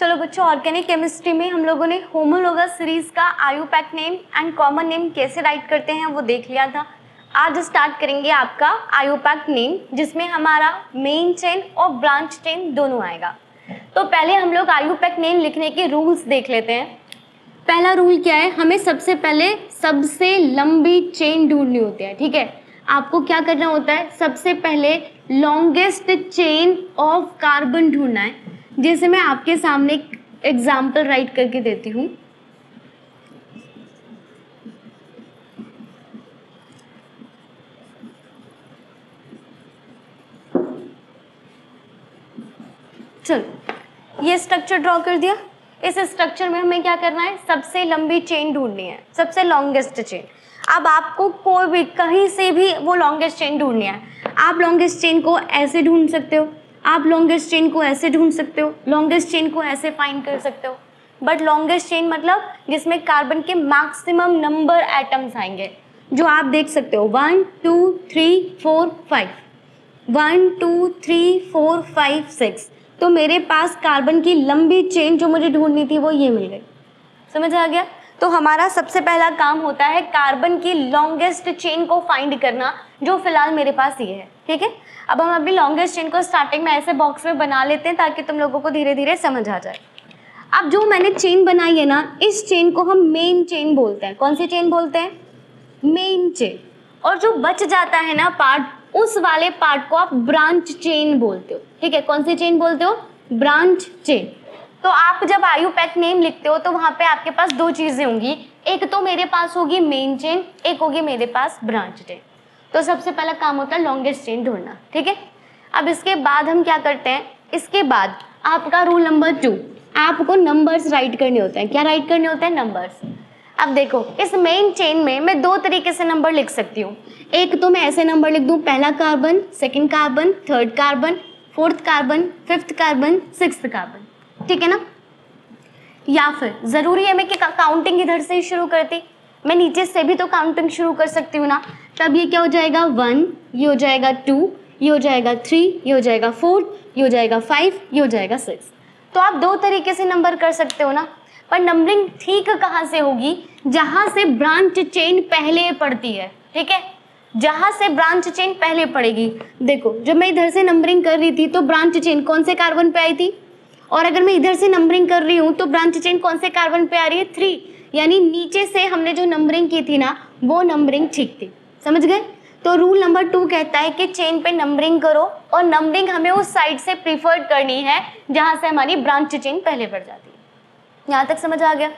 चलो बच्चों, organic chemistry में हम लोगों ने होमोलोगस सीरीज का IUPAC name and common name कैसे राइट करते हैं वो देख लिया था। आज स्टार्ट करेंगे आपका आयुपैक नेम, जिसमें हमारा मेन चेन और ब्रांच चेन दोनों आएगा। तो पहले हम लोग आयुपैक नेम लिखने के रूल्स देख लेते हैं। पहला रूल क्या है, हमें सबसे पहले सबसे लंबी चेन ढूंढनी होती है। ठीक है, आपको क्या करना होता है, सबसे पहले लॉन्गेस्ट चेन ऑफ कार्बन ढूंढना है। जैसे मैं आपके सामने एक एग्जाम्पल राइट करके देती हूँ। चलो, ये स्ट्रक्चर ड्रॉ कर दिया। इस स्ट्रक्चर में हमें क्या करना है, सबसे लंबी चेन ढूंढनी है, सबसे लॉन्गेस्ट चेन। अब आपको कोई भी कहीं से भी वो लॉन्गेस्ट चेन ढूंढनी है। आप लॉन्गेस्ट चेन को ऐसे ढूंढ सकते हो, आप लॉन्गेस्ट चेन को ऐसे ढूंढ सकते हो, लॉन्गेस्ट चेन को ऐसे फाइंड कर सकते हो। बट लॉन्गेस्ट चेन मतलब जिसमें कार्बन के मैक्सिमम नंबर एटम्स आएंगे, जो आप देख सकते हो 1 2 3 4 5, 1 2 3 4 5 6। तो मेरे पास कार्बन की लंबी चेन जो मुझे ढूंढनी थी वो ये मिल गई। समझ आ गया? तो हमारा सबसे पहला काम होता है कार्बन की लॉन्गेस्ट चेन को फाइंड करना, जो फिलहाल मेरे पास ये है। ठीक है, अब हम अपनी लॉन्गेस्ट चेन को स्टार्टिंग में ऐसे बॉक्स में बना लेते हैं ताकि तुम लोगों को धीरे धीरे समझ आ जाए। अब जो मैंने चेन बनाई है ना, इस चेन को हम मेन चेन बोलते हैं। कौन सी चेन बोलते हैं? Main chain. और जो बच जाता है ना पार्ट, उस वाले पार्ट को आप ब्रांच चेन बोलते हो। ठीक है, कौन सी चेन बोलते हो? Branch chain. तो आप जब आयुपैक नेम लिखते हो तो वहां पे आपके पास दो चीजें होंगी, एक तो मेरे पास होगी मेन चेन, एक होगी मेरे पास ब्रांच चेन। तो सबसे पहला काम होता है लॉन्गेस्ट चेन ढूंढना। ठीक है, अब इसके बाद हम क्या करते हैं, इसके बाद आपका रूल नंबर 2, आपको नंबर्स राइट करने होते हैं। क्या राइट करने होते हैं? नंबर्स। अब देखो, इस मेन चेन में मैं दो तरीके से नंबर लिख सकती हूँ। एक तो मैं ऐसे नंबर लिख दूँ, पहला carbon, second carbon, third carbon, fourth carbon, fifth carbon, sixth carbon. ठीक है ना? या फिर जरूरी है मैं कि काउंटिंग इधर से ही शुरू करती, मैं नीचे से भी तो काउंटिंग शुरू कर सकती हूँ ना। तब ये क्या हो जाएगा, 1, ये हो जाएगा 2, ये हो जाएगा 3, ये हो जाएगा 4, ये हो जाएगा 5, ये हो जाएगा 6। तो आप दो तरीके से नंबर कर सकते हो ना। पर नंबरिंग ठीक कहाँ से होगी? जहाँ से ब्रांच चेन पहले पड़ती है। ठीक है, जहाँ से ब्रांच चेन पहले पड़ेगी। देखो, जब मैं इधर से नंबरिंग कर रही थी तो ब्रांच चेन कौन से कार्बन पे आई थी, और अगर मैं इधर से नंबरिंग कर रही हूँ तो ब्रांच चेन कौन से कार्बन पे आ रही है? 3। यानी नीचे से हमने जो नंबरिंग की थी ना, वो नंबरिंग ठीक थी। समझ गए? तो रूल नंबर 2 कहता है कि चेन पे नंबरिंग करो, और नंबरिंग हमें उस साइड से प्रीफर्ड करनी है जहाँ से हमारी ब्रांच चेन पहले बढ़ जाती है। यहाँ तक समझ आ गया?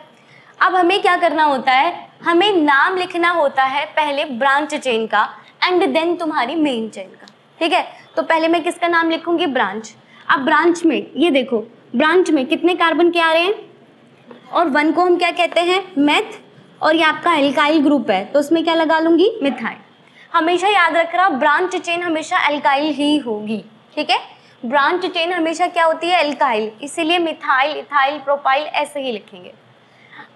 अब हमें क्या करना होता है, हमें नाम लिखना होता है पहले ब्रांच चेन का एंड देन तुम्हारी मेन चेन का। ठीक है, तो पहले मैं किसका नाम लिखूंगी? ब्रांच। अब ब्रांच में ये देखो, ब्रांच में कितने कार्बन के आ रहे हैं, और 1 को हम क्या कहते हैं? मेथ। और ये आपका एल्काइल ग्रुप है तो उसमें क्या लगा लूंगी? मिथाइल। हमेशा याद रखना, ब्रांच चेन हमेशा एल्काइल ही होगी। ठीक है, ब्रांच चेन हमेशा क्या होती है? एल्काइल। इसीलिए मिथाइल, इथाइल, प्रोपाइल ऐसे ही लिखेंगे।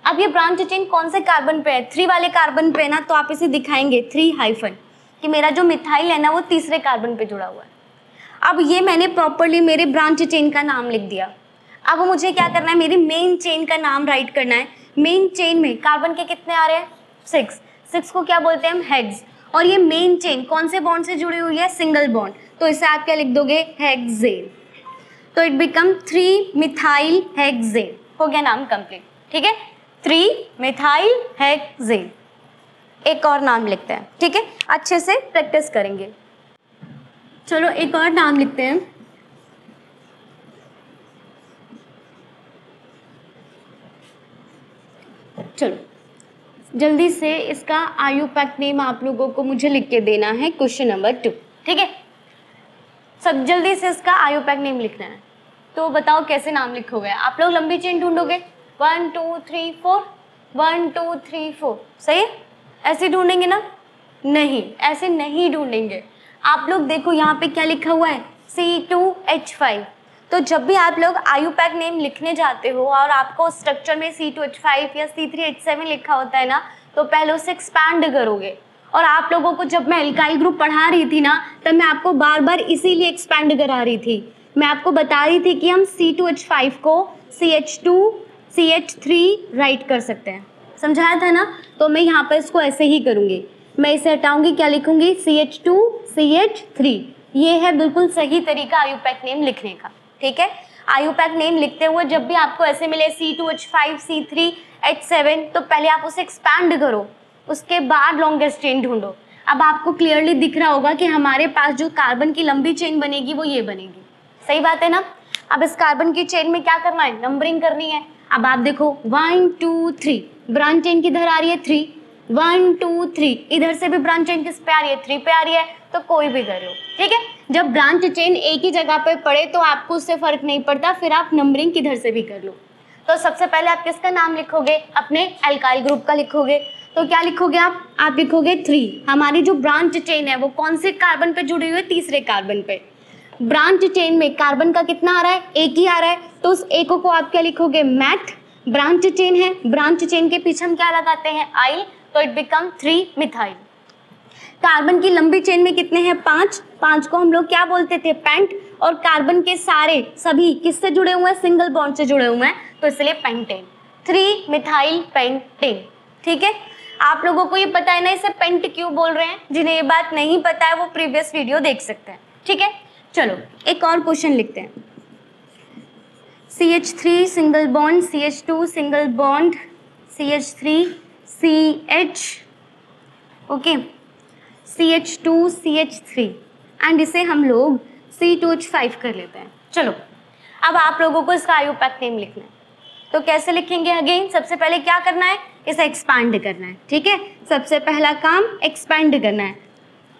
अब ये ब्रांच चेन कौन से कार्बन पे है? 3 वाले कार्बन पे है ना, तो आप इसे दिखाएंगे 3- कि मेरा जो मिथाइल है ना वो तीसरे कार्बन पे जुड़ा हुआ है। अब ये मैंने प्रॉपरली मेरे ब्रांच चेन का नाम लिख दिया। अब मुझे क्या करना है, मेरी मेन चेन का नाम राइट करना है। मेन चेन में कार्बन के कितने आ रहे हैं? 6 को क्या बोलते हैं हम? हेक्स। और ये मेन चेन कौन से बॉन्ड से जुड़ी हुई है? Single bond. तो इसे आप क्या लिख दोगे? हेक्सेन। तो इट बिकम 3 मिथाइल हेक्सेन। हो गया नाम कंप्लीट। ठीक है, 3 मिथाइल हेक्सेन। एक और नाम लिखते हैं। ठीक है, अच्छे से प्रैक्टिस करेंगे। चलो एक और नाम लिखते हैं। चलो जल्दी से इसका आयुपैक नेम आप लोगों को मुझे लिख के देना है, क्वेश्चन नंबर 2। ठीक है, सब जल्दी से इसका आयुपैक नेम लिखना है। तो बताओ कैसे नाम लिखोगे आप लोग? लंबी चेन ढूंढोगे, 1 2 3 4, 1 2 3 4, सही है? ऐसे ढूंढेंगे ना? नहीं, ऐसे नहीं ढूंढेंगे। आप लोग देखो यहाँ पे क्या लिखा हुआ है? C2H5। तो जब भी आप लोग आयुपैक नेम लिखने जाते हो और आपको स्ट्रक्चर में C2H5 या C3H7 लिखा होता है ना, तो पहले उसे एक्सपैंड करोगे। और आप लोगों को जब मैं एल्काइल ग्रुप पढ़ा रही थी ना, तब मैं आपको बार बार इसीलिए एक्सपैंड करा रही थी। मैं आपको बता रही थी कि हम C2H5 को CH2 CH3 राइट कर सकते हैं, समझाया था ना। तो मैं यहाँ पर इसको ऐसे ही करूँगी, मैं इसे हटाऊंगी, क्या लिखूंगी CH2 CH3। ये है बिल्कुल सही तरीका आयुपैक नेम लिखने का, ठीक है। आयुपैक नेम लिखते हुए जब भी आपको ऐसे मिले C2H5 C3H7 तो पहले आप उसे एक्सपैंड करो, उसके बाद लॉन्गेस्ट चेन ढूंढो। अब आपको क्लियरली दिख रहा होगा कि हमारे पास जो कार्बन की लंबी चेन बनेगी वो ये बनेगी, सही बात है ना। अब इस कार्बन की चेन में क्या करना है, नंबरिंग करनी है। अब आप देखो 1 2 3 ब्रांच चेन किधर आ रही है 3, 1 2 3 इधर से भी ब्रांच चेन किस पे आ रही है 3 पे आ रही है, तो कोई भी कर लो, ठीक है। जब ब्रांच चेन एक ही जगह पे पड़े तो आपको उससे फर्क नहीं पड़ता, फिर आप नंबरिंग किधर से भी कर लो। तो सबसे पहले आप किसका नाम लिखोगे, अपने एल्काइल ग्रुप का लिखोगे। तो क्या लिखोगे आप लिखोगे 3। हमारी जो ब्रांच चेन है वो कौन से कार्बन पे जुड़ी हुई है, तीसरे कार्बन पे। ब्रांच चेन में कार्बन का कितना आ रहा है, एक ही आ रहा है, तो उस एक को आप क्या लिखोगे मैथ। ब्रांच चेन है, ब्रांच चेन के पीछे हम क्या लगाते हैं आइल, तो इट बिकम 3 मिथाइल। कार्बन की लंबी चेन में कितने हैं 5, 5 को हम लोग क्या बोलते थे पेंट, और कार्बन के सारे सभी किससे जुड़े हुए हैं, सिंगल बॉन्ड से जुड़े हुए हैं, तो इसलिए पेंटेन, 3 मिथाइल पेंटेन, ठीक है। आप लोगों को ये पता है ना इसे पेंट क्यों बोल रहे हैं, जिन्हें ये बात नहीं पता है वो प्रीवियस वीडियो देख सकते हैं, ठीक है। चलो एक और क्वेश्चन लिखते हैं। CH3 single bond, CH2 single bond, CH3 CH, okay, CH2 CH3 and इसे हम लोग C2H5 कर लेते हैं। चलो अब आप लोगों को इसका आयुपैक नेम लिखना है, तो कैसे लिखेंगे, अगेन सबसे पहले क्या करना है, इसे एक्सपैंड करना है, ठीक है। सबसे पहला काम एक्सपैंड करना है।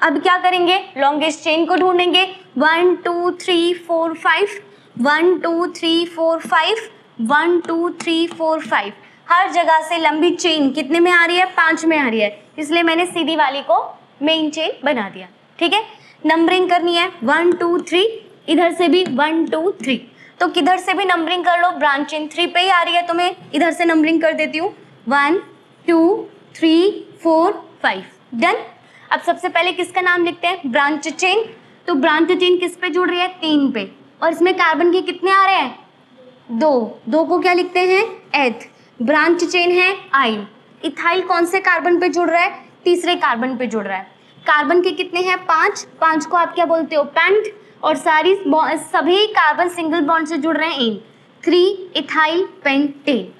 अब क्या करेंगे, लॉन्गेस्ट चेन को ढूंढेंगे, 1 2 3 4 5, 1 2 3 4 5, 1 2 3 4 5, हर जगह से लंबी चेन कितने में आ रही है, 5 में आ रही है, इसलिए मैंने सीधी वाली को मेन चेन बना दिया, ठीक है। नंबरिंग करनी है 1 2 3, इधर से भी 1 2 3, तो किधर से भी नंबरिंग कर लो, ब्रांच चेन 3 पे ही आ रही है तो मैं इधर से नंबरिंग कर देती हूँ 1 2 3 4 5, डन। अब सबसे पहले किसका नाम लिखते हैं, ब्रांच चेन। तो ब्रांच चेन किस पे जुड़ रही है, 3 पे, और इसमें कार्बन के कितने आ रहे हैं, 2 को क्या लिखते हैं एथ। ब्रांच चेन है आइल, इथाइल कौन से कार्बन पे जुड़ रहा है, तीसरे कार्बन पे जुड़ रहा है। कार्बन के कितने हैं 5 को आप क्या बोलते हो पेंट, और सभी कार्बन सिंगल बॉन्ड से जुड़ रहे हैं इन, 3 इथाइल पेंटेन।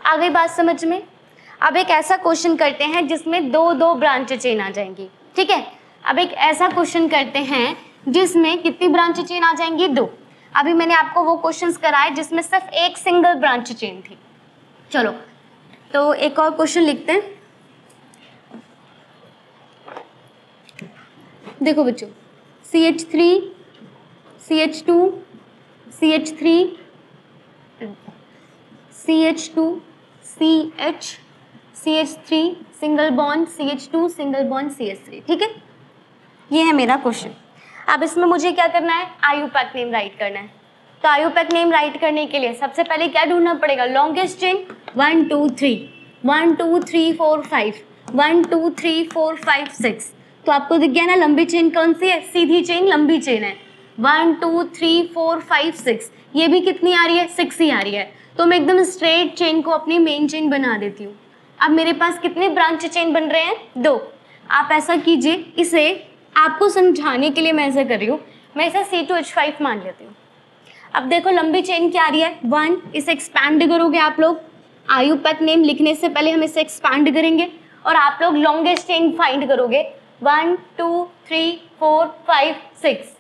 आ गई बात समझ में। अब एक ऐसा क्वेश्चन करते हैं जिसमें 2 ब्रांच चेन आ जाएंगी, ठीक है। अब एक ऐसा क्वेश्चन करते हैं जिसमें कितनी ब्रांच चेन आ जाएंगी, 2। अभी मैंने आपको वो क्वेश्चंस कराए जिसमें सिर्फ एक सिंगल ब्रांच चेन थी। चलो तो एक और क्वेश्चन लिखते हैं। देखो बच्चों, CH3 CH2 CH3 CH2 CH CH3 single bond CH2 single bond CH3, ठीक है। ये है मेरा क्वेश्चन। अब इसमें मुझे क्या करना है, आयुपैक नेम राइट करना है। तो आयुपैक नेम राइट करने के लिए सबसे पहले क्या ढूंढना पड़ेगा, लॉन्गेस्ट चेन 1 2 3 1 2 3 4 5 1 2 3 4 5 6। तो आपको दिख गया ना लंबी चेन कौन सी है, सीधी चेन लंबी चेन है, 1 2 3 4 5 6। ये भी कितनी आ रही है, 6 ही आ रही है। तो मैं एकदम स्ट्रेट चेन को अपनी मेन चेन बना देती हूँ। अब मेरे पास कितने ब्रांच चेन बन रहे हैं, 2। आप ऐसा कीजिए, इसे आपको समझाने के लिए मैं ऐसा कर रही हूँ, मैं इसे C2H5 मान लेती हूँ। अब देखो लंबी चेन क्या आ रही है 1, इसे एक्सपैंड करोगे आप लोग। आयुपैक नेम लिखने से पहले हम इसे एक्सपैंड करेंगे और आप लोग लॉन्गेस्ट चेन फाइंड करोगे, 1 2 3 4 5 6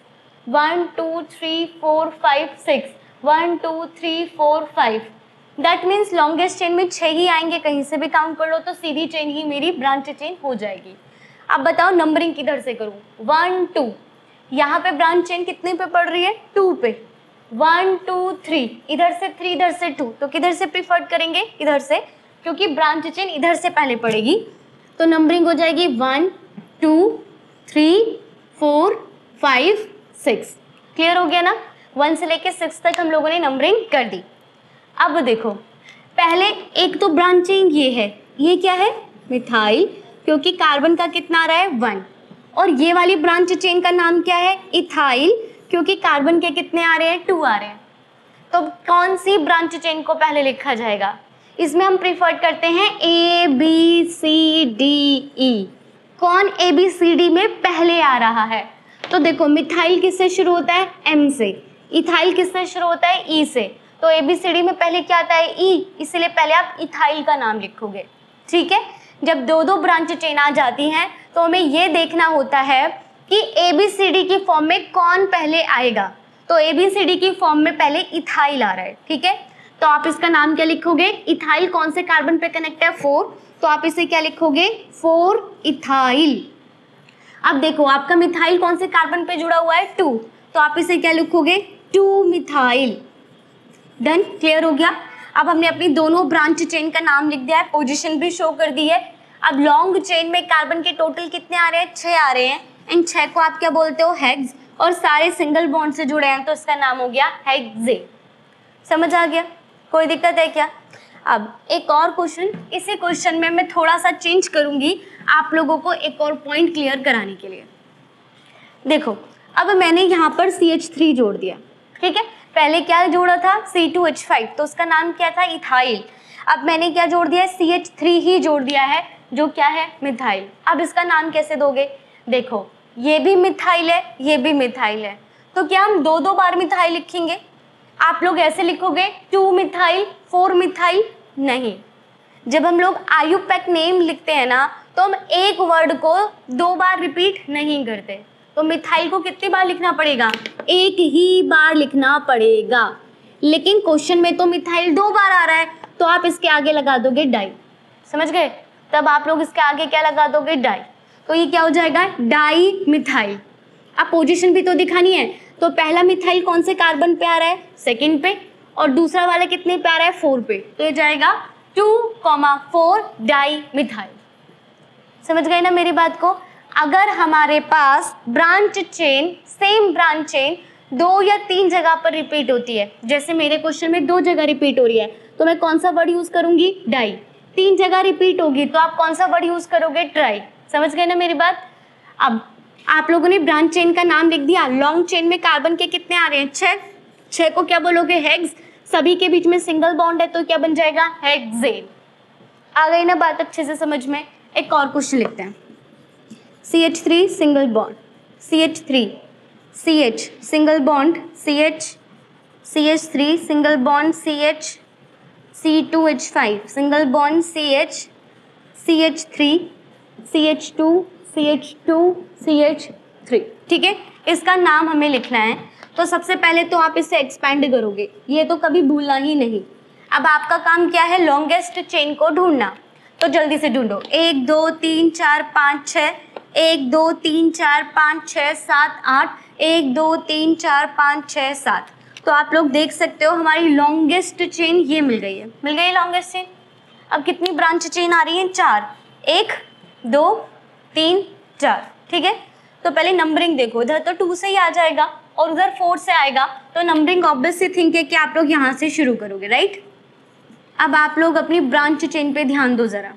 1 2 3 4 5 6 1 2 3 4 5। दैट मीन्स लॉन्गेस्ट चेन में 6 ही आएंगे, कहीं से भी काउंट कर लो तो सीधी चेन ही मेरी ब्रांच चेन हो जाएगी। अब बताओ नंबरिंग किधर से करूँ, 1 2, यहाँ पे ब्रांच चेन कितने पे पड़ रही है, 2 पे, 1 2 3, इधर से 3 इधर से 2, तो किधर से प्रीफर करेंगे, इधर से, क्योंकि ब्रांच चेन इधर से पहले पड़ेगी। तो नंबरिंग हो जाएगी 1 2 3 4 5 6। क्लियर हो गया ना, 1 से लेके 6 तक हम लोगों ने नंबरिंग कर दी। अब देखो पहले एक तो ब्रांच चेन ये है, ये क्या है मिथाइल, क्योंकि कार्बन का कितना आ रहा है 1, और ये वाली ब्रांच चेन का नाम क्या है इथाइल, क्योंकि कार्बन के कितने आ रहे हैं 2 आ रहे हैं। तो कौन सी ब्रांच चेन को पहले लिखा जाएगा? इसमें हम प्रीफर करते हैं A B C D E. कौन ए बी सी डी में पहले आ रहा है? तो देखो मिथाइल किससे शुरू होता है? एम से। इथाइल किससे शुरू होता है? ई से। तो ए बी सी डी में पहले क्या आता है? ई, इसलिए पहले आप इथाइल का नाम लिखोगे। ठीक है, जब दो दो ब्रांच चेन आ जाती हैं तो हमें ये देखना होता है कि ए बी सी डी की फॉर्म में कौन पहले आएगा। तो ए बी सी डी की फॉर्म में पहले इथाइल आ रहा है। ठीक है, तो आप इसका नाम क्या लिखोगे? इथाइल कौन से कार्बन पे कनेक्ट है? 4, तो आप इसे क्या लिखोगे? 4 इथाइल। अब देखो आपका मिथाइल कौन से कार्बन पे जुड़ा हुआ है? 2, तो आप इसे क्या लिखोगे? 2 मिथाइल। डन, क्लियर हो गया। अब हमने अपनी दोनों ब्रांच चेन का नाम लिख दिया है, पोजीशन भी शो कर दी है। अब लॉन्ग चेन में कार्बन के टोटल कितने आ रहे हैं? 6 आ रहे हैं। इन 6 को आप क्या बोलते हो? हेक्स, और सारे सिंगल बॉन्ड से जुड़े हैं तो इसका नाम हो गया हेक्सेन। समझ आ गया? कोई दिक्कत है क्या? अब एक और क्वेश्चन, इसी क्वेश्चन में मैं थोड़ा सा चेंज करूंगी आप लोगों को एक और पॉइंट क्लियर कराने के लिए। देखो अब मैंने यहाँ पर CH3 जोड़ दिया। ठीक है, पहले क्या जोड़ा था? C2H5, तो उसका नाम क्या था? इथाइल। अब मैंने क्या जोड़ दिया है? CH3 ही जोड़ दिया है, जो क्या है? मिथाइल। अब इसका नाम कैसे दोगे? देखो ये भी मिथाइल है, ये भी मिथाइल है, तो क्या हम दो दो बार मिथाइल लिखेंगे? आप लोग ऐसे लिखोगे 2 मिथाइल 4 मिथाइल? नहीं, जब हम लोग आयुपैक नेम लिखते हैं ना तो हम एक वर्ड को 2 बार रिपीट नहीं करते। तो मिथाइल को कितनी बार लिखना पड़ेगा? एक ही बार लिखना पड़ेगा। लेकिन क्वेश्चन में तो मिथाइल 2 बार आ रहा है, तो आप इसके आगे लगा दोगे डाई। समझ गए? तब आप लोग इसके आगे क्या लगा दोगे? डाई। तो ये क्या हो जाएगा? Di methyl. अब पोजीशन भी तो दिखानी है, तो पहला मिथाइल कौन से कार्बन पे आ रहा है? सेकंड पे, और दूसरा वाला कितने पे आ रहा है? 4 पे, तो ये जाएगा 2,4 डाई मिथाइल। समझ गए ना मेरी बात को? अगर हमारे पास branch chain, same branch chain 2 या 3 जगह पर रिपीट होती है, जैसे मेरे क्वेश्चन में 2 जगह रिपीट हो रही है, तो मैं कौन सा वर्ड यूज करूंगी? डाई। 3 जगह रिपीट होगी तो आप कौन सा वर्ड यूज करोगे? ट्राई। समझ गए ना मेरी बात? अब आप लोगों ने ब्रांच चेन का नाम लिख दिया। लॉन्ग चेन में कार्बन के कितने आ रहे हैं? 6। 6 को क्या बोलोगे? हेक्स। सभी के बीच में सिंगल बॉन्ड है तो क्या बन जाएगा? हेक्सेन। आ गई ना बात अच्छे से समझ में? एक और क्वेश्चन लिखते हैं। CH3 single bond, CH3 CH single bond CH, CH3 single bond CH, C2H5 single bond CH, CH3 CH2 CH2 CH3। ठीक है, इसका नाम हमें लिखना है। तो सबसे पहले तो आप इसे एक्सपैंड करोगे, ये तो कभी भूलना ही नहीं। अब आपका काम क्या है? लॉन्गेस्ट चेन को ढूंढना। तो जल्दी से ढूंढो। 1 2 3 4 5 6, 1 2 3 4 5 6 7 8, 1 2 3 4 5 6 7। तो आप लोग देख सकते हो हमारी लॉन्गेस्ट चेन ये मिल गई है। मिल गई लॉन्गेस्ट चेन। अब कितनी ब्रांच चेन आ रही है? 4। 1 2 3 4। ठीक है, तो पहले नंबरिंग देखो, इधर तो 2 से ही आ जाएगा और उधर 4 से आएगा, तो नंबरिंग ऑब्वियसली थिंक है कि आप लोग यहाँ से शुरू करोगे, राइट? अब आप लोग अपनी ब्रांच चेन पे ध्यान दो जरा।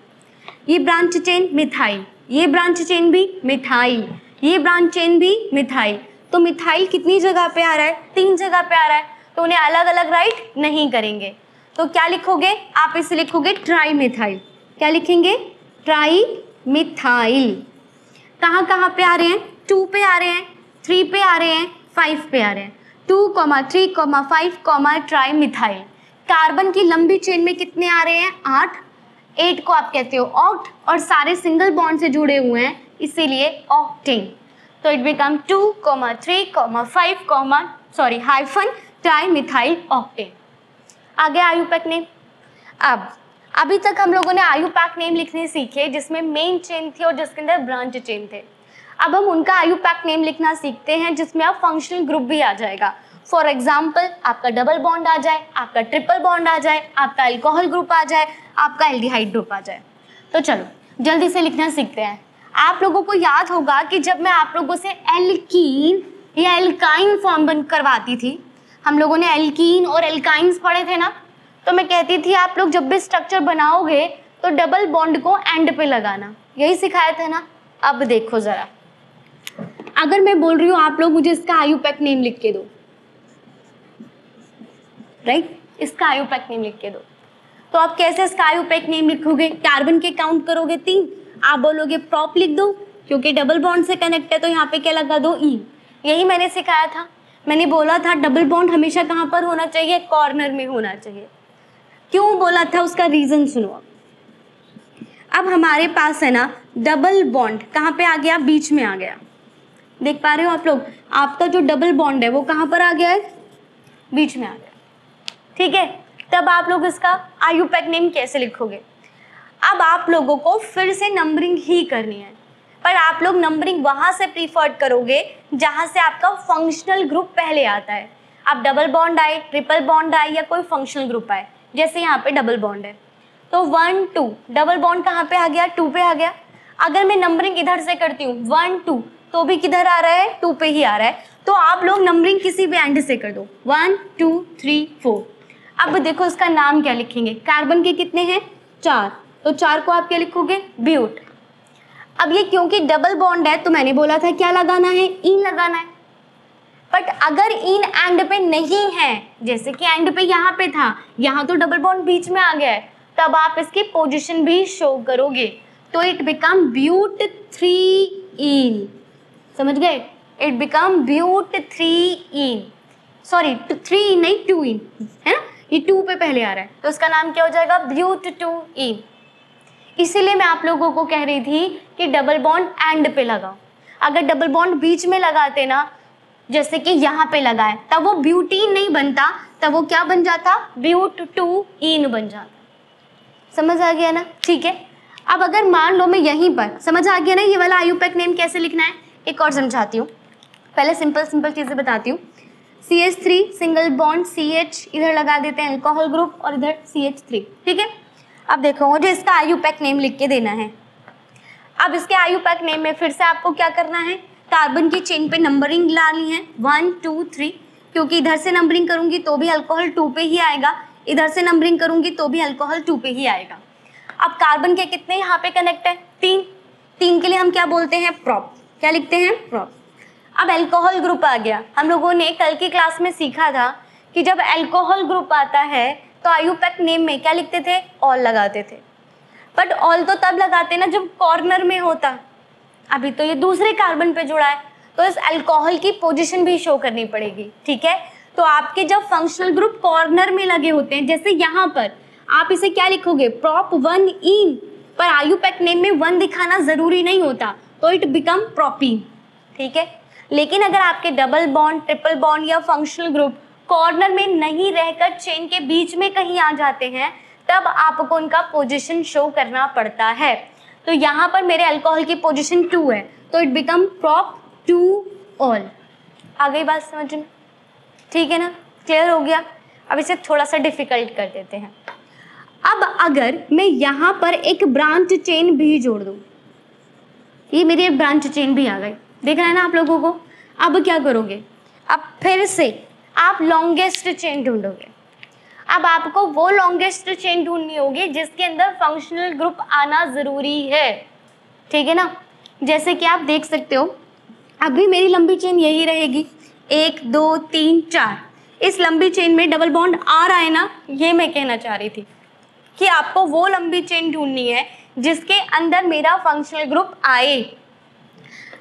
ये ब्रांच चेन मिथाइल, ये ब्रांच चेन भी मिथाइल, ये ब्रांच चेन भी मिथाइल। तो मिथाइल कितनी जगह पे आ रहा है? 3 जगह पे आ रहा है, तो उन्हें अलग अलग राइट नहीं करेंगे। तो क्या लिखोगे आप? इसे लिखोगे ट्राई मिथाइल। क्या लिखेंगे? Tri methyl. कहाँ कहाँ पे आ रहे हैं? 2 पे आ रहे हैं, 3 पे आ रहे हैं, 5 पे आ रहे हैं। 2, 3, 5, ट्राई मिथाइल। कार्बन की लंबी चेन में कितने आ रहे हैं? 8। 8 को आप कहते हो ऑक्ट, और सारे सिंगल बॉन्ड से जुड़े हुए हैं इसीलिए ऑक्टेन। तो it become 2, 3, 5, hyphen tri methyl octane. आगे आयुपैक नेम। अब अभी तक हम लोगों ने आयुपैक नेम लिखने सीखे जिसमें मेन चेन थी और जिसके अंदर ब्रांच चेन थे। अब हम उनका आयुपैक नेम लिखना सीखते हैं जिसमें अब फंक्शनल ग्रुप भी आ जाएगा। फॉर एग्जाम्पल आपका डबल बॉन्ड आ जाए, आपका ट्रिपल बॉन्ड आ जाए, आपका अल्कोहल ग्रुप आ जाए, आपका एल्डिहाइड ग्रुप आ जाए। तो चलो जल्दी से लिखना सीखते हैं। आप लोगों को याद होगा कि जब मैं आप लोगों से एल्कीन या एल्काइन फॉर्म करवाती थी, हम लोगों ने एल्कीन और एल्काइंस पढ़े थे ना, तो मैं कहती थी आप लोग जब भी स्ट्रक्चर बनाओगे तो डबल बॉन्ड को एंड पे लगाना, यही सिखाया था ना। अब देखो जरा, अगर मैं बोल रही हूँ आप लोग मुझे इसका आयुपैक नेम लिख के दो, राइट, इसका आयुपैक नेम लिख के दो। तो आप कैसे इसका आयुपैक नेम लिखोगे? कार्बन के काउंट करोगे 3, आप बोलोगे प्रॉप लिख दो, क्योंकि डबल बॉन्ड से कनेक्ट है तो यहाँ पे क्या लगा दो? ई। यही मैंने सिखाया था, मैंने बोला था डबल बॉन्ड हमेशा कहाँ पर होना चाहिए? कॉर्नर में होना चाहिए। क्यों बोला था उसका रीजन सुनो। अब हमारे पास है ना डबल बॉन्ड कहाँ पे आ गया? बीच में आ गया। देख पा रहे हो आप लोग, आपका जो डबल बॉन्ड है वो कहाँ पर आ गया है? बीच में आ गया। ठीक है, तब आप लोग इसका आयुपैक नेम कैसे लिखोगे? अब आप लोगों को फिर से नंबरिंग ही करनी है, पर आप लोग नंबरिंग वहां से प्रीफर्ड करोगे जहां से आपका फंक्शनल ग्रुप पहले आता है। अब डबल बॉन्ड आए, ट्रिपल बॉन्ड आए या कोई फंक्शनल ग्रुप आए, जैसे यहाँ पे डबल बॉन्ड है तो 1 2, डबल बॉन्ड कहाँ पे आ गया? 2 पे आ गया। अगर मैं नंबरिंग इधर से करती हूँ 1 2 तो भी किधर आ रहा है? 2 पे ही आ रहा है। तो आप लोग नंबरिंग किसी भी एंड से कर दो, 1 2 3 4। अब देखो इसका नाम क्या लिखेंगे? कार्बन के कितने हैं? 4, तो 4 को आप क्या लिखोगे? ब्यूट। अब ये क्योंकि डबल बॉन्ड है तो मैंने बोला था क्या लगाना है? इन लगाना है। बट अगर इन एंड पे नहीं है, जैसे कि एंड पे यहाँ पे था, यहाँ तो डबल बॉन्ड बीच में आ गया है, तब आप इसकी पोजीशन भी शो करोगे, तो इट बिकम ब्यूट 3 इन। समझ गए? It become but 3 ene, sorry 3 नहीं 2 इन है ना, ये 2 पे पहले आ रहा है तो इसका नाम क्या हो जाएगा? ब्यूट 2 इन। इसीलिए मैं आप लोगों को कह रही थी कि डबल बॉन्ड एंड पे लगाओ। अगर डबल बॉन्ड बीच में लगाते ना, जैसे कि यहाँ पे लगाए, तब वो ब्यूटीन नहीं बनता, तब वो क्या बन जाता? ब्यूट 2 इन बन जाता। समझ आ गया ना? ठीक है, अब अगर मान लो मैं यहीं पर, समझ आ गया ना ये वाला आयुपैक नेम कैसे लिखना है? एक और समझाती हूँ, पहले सिंपल सिंपल चीज़ें बताती हूँ। CH3 सिंगल बॉन्ड CH इधर लगा देते हैं अल्कोहल ग्रुप और इधर CH3। ठीक है, अब देखो मुझे इसका आयुपैक नेम लिख के देना है। अब इसके आयुपैक नेम में फिर से आपको क्या करना है? कार्बन की चेन पे नंबरिंग लानी है 1 2 3, क्योंकि इधर से नंबरिंग करूंगी तो भी अल्कोहल 2 पे ही आएगा, इधर से नंबरिंग करूंगी तो भी अल्कोहल 2 पे ही आएगा। अब कार्बन के कितने यहाँ पे कनेक्ट है? 3, 3 के लिए हम क्या बोलते हैं? प्रॉप। क्या लिखते हैं? प्रॉप। अब अल्कोहल ग्रुप आ गया। हम लोगों ने कल की क्लास में सीखा था कि जब अल्कोहल ग्रुप आता है तो आयुपैक नेम में क्या लिखते थे? ऑल लगाते थे। बट ऑल तो तब लगाते ना जब कॉर्नर में होता, अभी तो ये दूसरे कार्बन पे जुड़ा है तो इस अल्कोहल की पोजीशन भी शो करनी पड़ेगी। ठीक है, तो आपके जब फंक्शनल ग्रुप कॉर्नर में लगे होते हैं, जैसे यहाँ पर, आप इसे क्या लिखोगे? प्रॉप 1 इन, पर आयुपैक नेम में 1 दिखाना जरूरी नहीं होता, तो इट बिकम प्रोपीन। ठीक है, लेकिन अगर आपके डबल बॉन्ड, ट्रिपल बॉन्ड या फंक्शनल ग्रुप कॉर्नर में नहीं रहकर चेन के बीच में कहीं आ जाते हैं, तब आपको उनका पोजीशन शो करना पड़ता है। तो यहाँ पर मेरे अल्कोहल की पोजीशन 2 है, तो इट बिकम प्रॉप 2 ऑल। आ गई बात समझ में? ठीक है ना, क्लियर हो गया? अब इसे थोड़ा सा डिफिकल्ट कर देते हैं। अब अगर मैं यहाँ पर एक ब्रांच चेन भी जोड़ दूँ, ये मेरी एक ब्रांच चेन भी आ गई, देख रहे हैं ना आप लोगों को? अब क्या करोगे? अब फिर से आप लॉन्गेस्ट चेन ढूंढोगे। अब आपको वो लॉन्गेस्ट चेन ढूंढनी होगी जिसके अंदर फंक्शनल ग्रुप आना जरूरी है। ठीक है ना, जैसे कि आप देख सकते हो अभी मेरी लंबी चेन यही रहेगी, 1 2 3 4। इस लंबी चेन में डबल बॉन्ड आ रहा है ना, ये मैं कहना चाह रही थी कि आपको वो लंबी चेन ढूंढनी है जिसके अंदर मेरा फंक्शनल ग्रुप आए।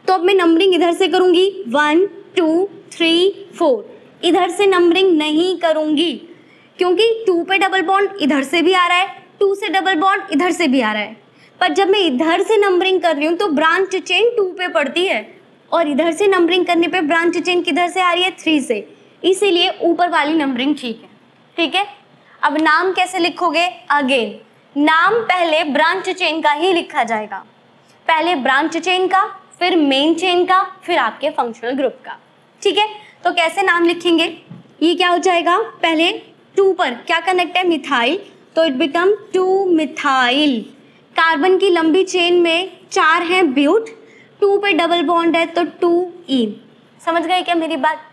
तो अब मैं नंबरिंग इधर से करूंगी 1 2 3 4, इधर से नंबरिंग नहीं करूंगी क्योंकि 2 पे डबल बॉन्ड इधर से भी आ रहा है, 2 से डबल बॉन्ड इधर से भी आ रहा है। पर जब मैं इधर से नंबरिंग कर रही हूँ तो ब्रांच चेन 2 पे पड़ती है, और इधर से नंबरिंग करने पे ब्रांच चेन किधर से आ रही है? 3 से, इसीलिए ऊपर वाली नंबरिंग ठीक है। ठीक है, अब नाम कैसे लिखोगे? अगेन नाम पहले ब्रांच चेन का ही लिखा जाएगा, पहले ब्रांच चेन का, फिर मेन चेन का, फिर आपके फंक्शनल ग्रुप का। ठीक है, तो कैसे नाम लिखेंगे? ये क्या हो जाएगा? पहले 2 पर क्या कनेक्ट है? मिथाइल, तो इट बिकम 2 मिथाइल। कार्बन की लंबी चेन में 4 हैं ब्यूट, 2 पे डबल बॉन्ड है तो 2 इन। समझ गए क्या मेरी बात?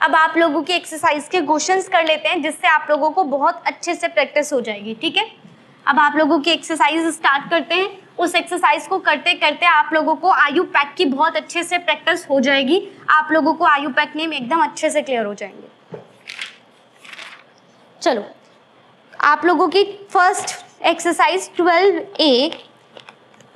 अब आप लोगों की एक्सरसाइज के क्वेश्चंस कर लेते हैं जिससे आप लोगों को बहुत अच्छे से प्रैक्टिस हो जाएगी। ठीक है, अब आप लोगों की एक्सरसाइज स्टार्ट करते हैं। उस एक्सरसाइज को करते करते आप लोगों को आयुपैक की बहुत अच्छे से प्रैक्टिस हो जाएगी, आप लोगों को आयुपैक नेम एकदम अच्छे से क्लियर हो जाएंगे। चलो आप लोगों की फर्स्ट एक्सरसाइज 12A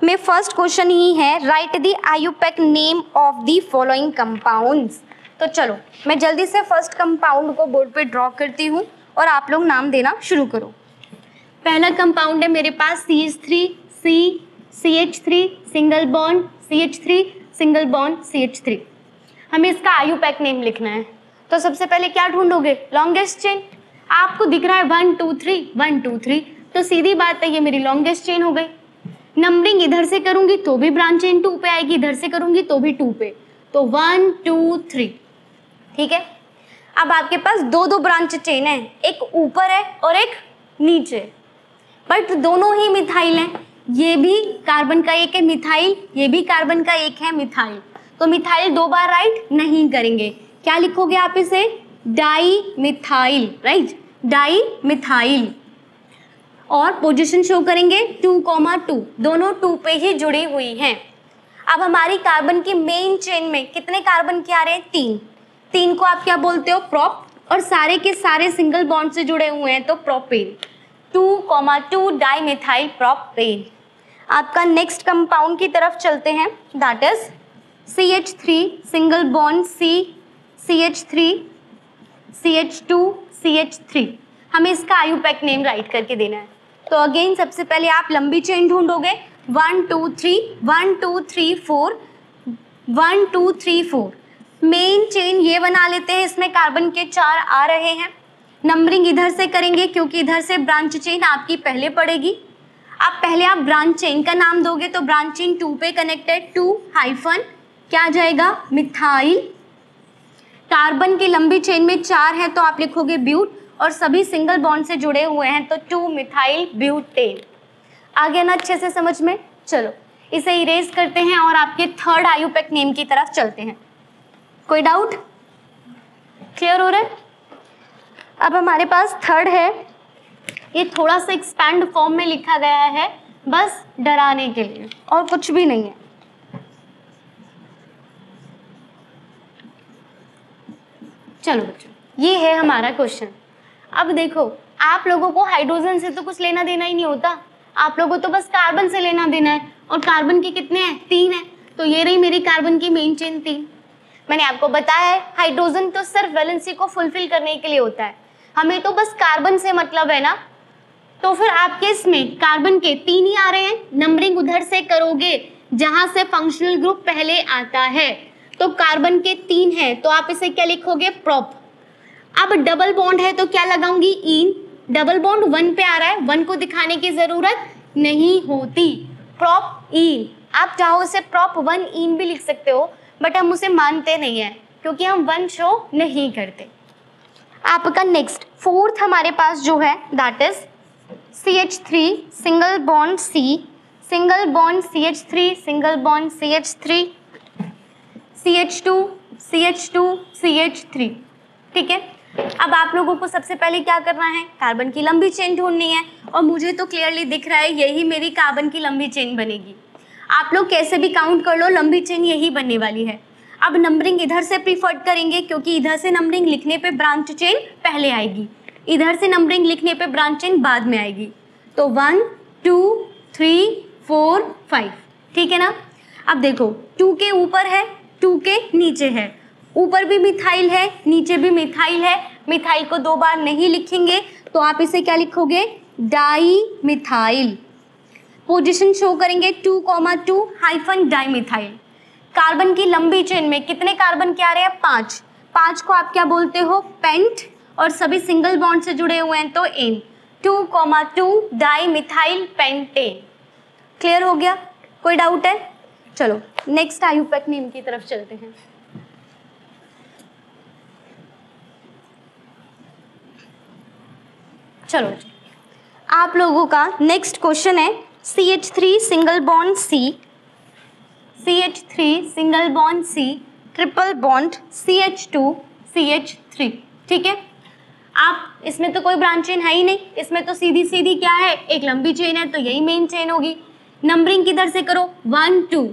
में फर्स्ट क्वेश्चन ही है, right the IUPAC name of the following compounds. तो चलो मैं जल्दी से फर्स्ट कंपाउंड को बोर्ड पे ड्रॉ करती हूँ और आप लोग नाम देना शुरू करो। पहला कंपाउंड है मेरे पास CH3, CH3 single bond CH3 single bond CH3। हमें इसका आयुपैक नेम लिखना है। तो सबसे पहले क्या ढूंढोगे, लॉन्गेस्ट चेन। आपको दिख रहा है 1 2 3 1 2 3, तो सीधी बात है ये मेरी लॉन्गेस्ट चेन हो गई। नंबरिंग इधर से करूंगी तो भी ब्रांच चेन 2 पे आएगी, इधर से करूंगी तो भी 2 पे, तो 1 2 3। ठीक है, अब आपके पास दो ब्रांच चेन है, एक ऊपर है और एक नीचे, बट दोनों ही मिथाइल हैं। ये भी कार्बन का एक है मिथाइल, ये भी कार्बन का एक है मिथाइल, तो मिथाइल 2 बार राइट नहीं करेंगे। क्या लिखोगे आप इसे, di methyl, right, di methyl. और पोजीशन शो करेंगे 2,2, दोनों 2 पे ही जुड़ी हुई हैं। अब हमारी कार्बन की मेन चेन में कितने कार्बन क्या आ रहे हैं, 3। 3 को आप क्या बोलते हो, प्रोप, और सारे के सारे सिंगल बॉन्ड से जुड़े हुए हैं तो प्रोपेन, 2,2 डाई मिथाइल प्रोपेन। आपका नेक्स्ट कंपाउंड की तरफ चलते हैं, that is CH3 single bond CH3 CH2 CH3। हमें इसका आयुपैक नेम राइट करके देना है। तो अगेन सबसे पहले आप लंबी चेन ढूंढोगे, 1 2 3 1 2 3 4 1 2 3 4। मेन चेन ये बना लेते हैं, इसमें कार्बन के 4 आ रहे हैं। नंबरिंग इधर से करेंगे क्योंकि इधर से ब्रांच चेन आपकी पहले पड़ेगी। आप पहले आप ब्रांच चेन का नाम दोगे तो ब्रांच चेन 2 पे कनेक्टेड, 2 हाइफन क्या आ जाएगा, मिथाइल। कार्बन की लंबी चेन में 4 है तो आप लिखोगे ब्यूट, और सभी सिंगल बॉन्ड से जुड़े हुए हैं तो 2 मिथाइल ब्यूटेन। आगे ना अच्छे से समझ में, चलो इसे इरेज करते हैं और आपके थर्ड आयुपैक नेम की तरफ चलते हैं। कोई डाउट, क्लियर हो रहा है? अब हमारे पास थर्ड है, ये थोड़ा सा एक्सपैंड फॉर्म में लिखा गया है बस डराने के लिए, और कुछ भी नहीं है। चलो बच्चों, ये है हमारा क्वेश्चन। अब देखो, आप लोगों को हाइड्रोजन से तो कुछ लेना देना ही नहीं होता, आप लोगों को तो बस कार्बन से लेना देना है, और कार्बन के कितने हैं, 3 हैं। तो ये रही मेरी कार्बन की मेन चेन 3। मैंने आपको बताया है हाइड्रोजन तो सिर्फ वैलेंसी को फुलफिल करने के लिए होता है, हमें तो बस कार्बन से मतलब है ना। तो फिर आपके इसमें कार्बन के 3 ही आ रहे हैं। नंबरिंग उधर से करोगे जहां से फंक्शनल ग्रुप पहले आता है, तो कार्बन के 3 है तो आप इसे क्या लिखोगे, प्रोप। अब डबल बॉन्ड है तो क्या लगाऊंगी, इन। डबल बॉन्ड 1 पे आ रहा है, 1 को दिखाने की जरूरत नहीं होती, प्रोप इन। आप चाहो इसे प्रोप 1 इन भी लिख सकते हो, बट हम उसे मानते नहीं है क्योंकि हम 1 शो नहीं करते। आपका नेक्स्ट फोर्थ हमारे पास जो है that is CH3 single bond C single bond CH3 single bond CH3 CH2 CH2 CH3। ठीक है, अब आप लोगों को सबसे पहले क्या करना है, कार्बन की लंबी चेन ढूंढनी है, और मुझे तो क्लियरली दिख रहा है यही मेरी कार्बन की लंबी चेन बनेगी। आप लोग कैसे भी काउंट कर लो, लंबी चेन यही बनने वाली है। अब नंबरिंग इधर से प्रीफर्ड करेंगे क्योंकि इधर से नंबरिंग लिखने पे ब्रांच चेन पहले आएगी, इधर से नंबरिंग लिखने पे ब्रांच चेन बाद में आएगी। तो 1 2 3 4 5, ठीक है ना। अब देखो 2 के ऊपर है, 2 के नीचे है, ऊपर भी मिथाइल है नीचे भी मिथाइल है। मिथाइल को 2 बार नहीं लिखेंगे तो आप इसे क्या लिखोगे, डाई मिथाइल। पोजीशन शो करेंगे 2,2 हाइफन डाई मिथाइल। कार्बन की लंबी चेन में कितने कार्बन क्या आ रहे हैं, 5। 5 को आप क्या बोलते हो, पेंट, और सभी सिंगल बॉन्ड से जुड़े हुए हैं तो ane. 2,2 dimethyl pentane. Clear हो गया, कोई डाउट है? चलो नेक्स्ट आयुपैक नेम की तरफ चलते हैं। चलो आप लोगों का नेक्स्ट क्वेश्चन है CH3 single bond C CH3 single bond C triple bond CH2 CH3। ठीक है, आप इसमें तो कोई ब्रांच चेन है ही नहीं, इसमें तो सीधी सीधी क्या है, एक लंबी चेन है तो यही मेन चेन होगी। नंबरिंग किधर से करो, 1 2,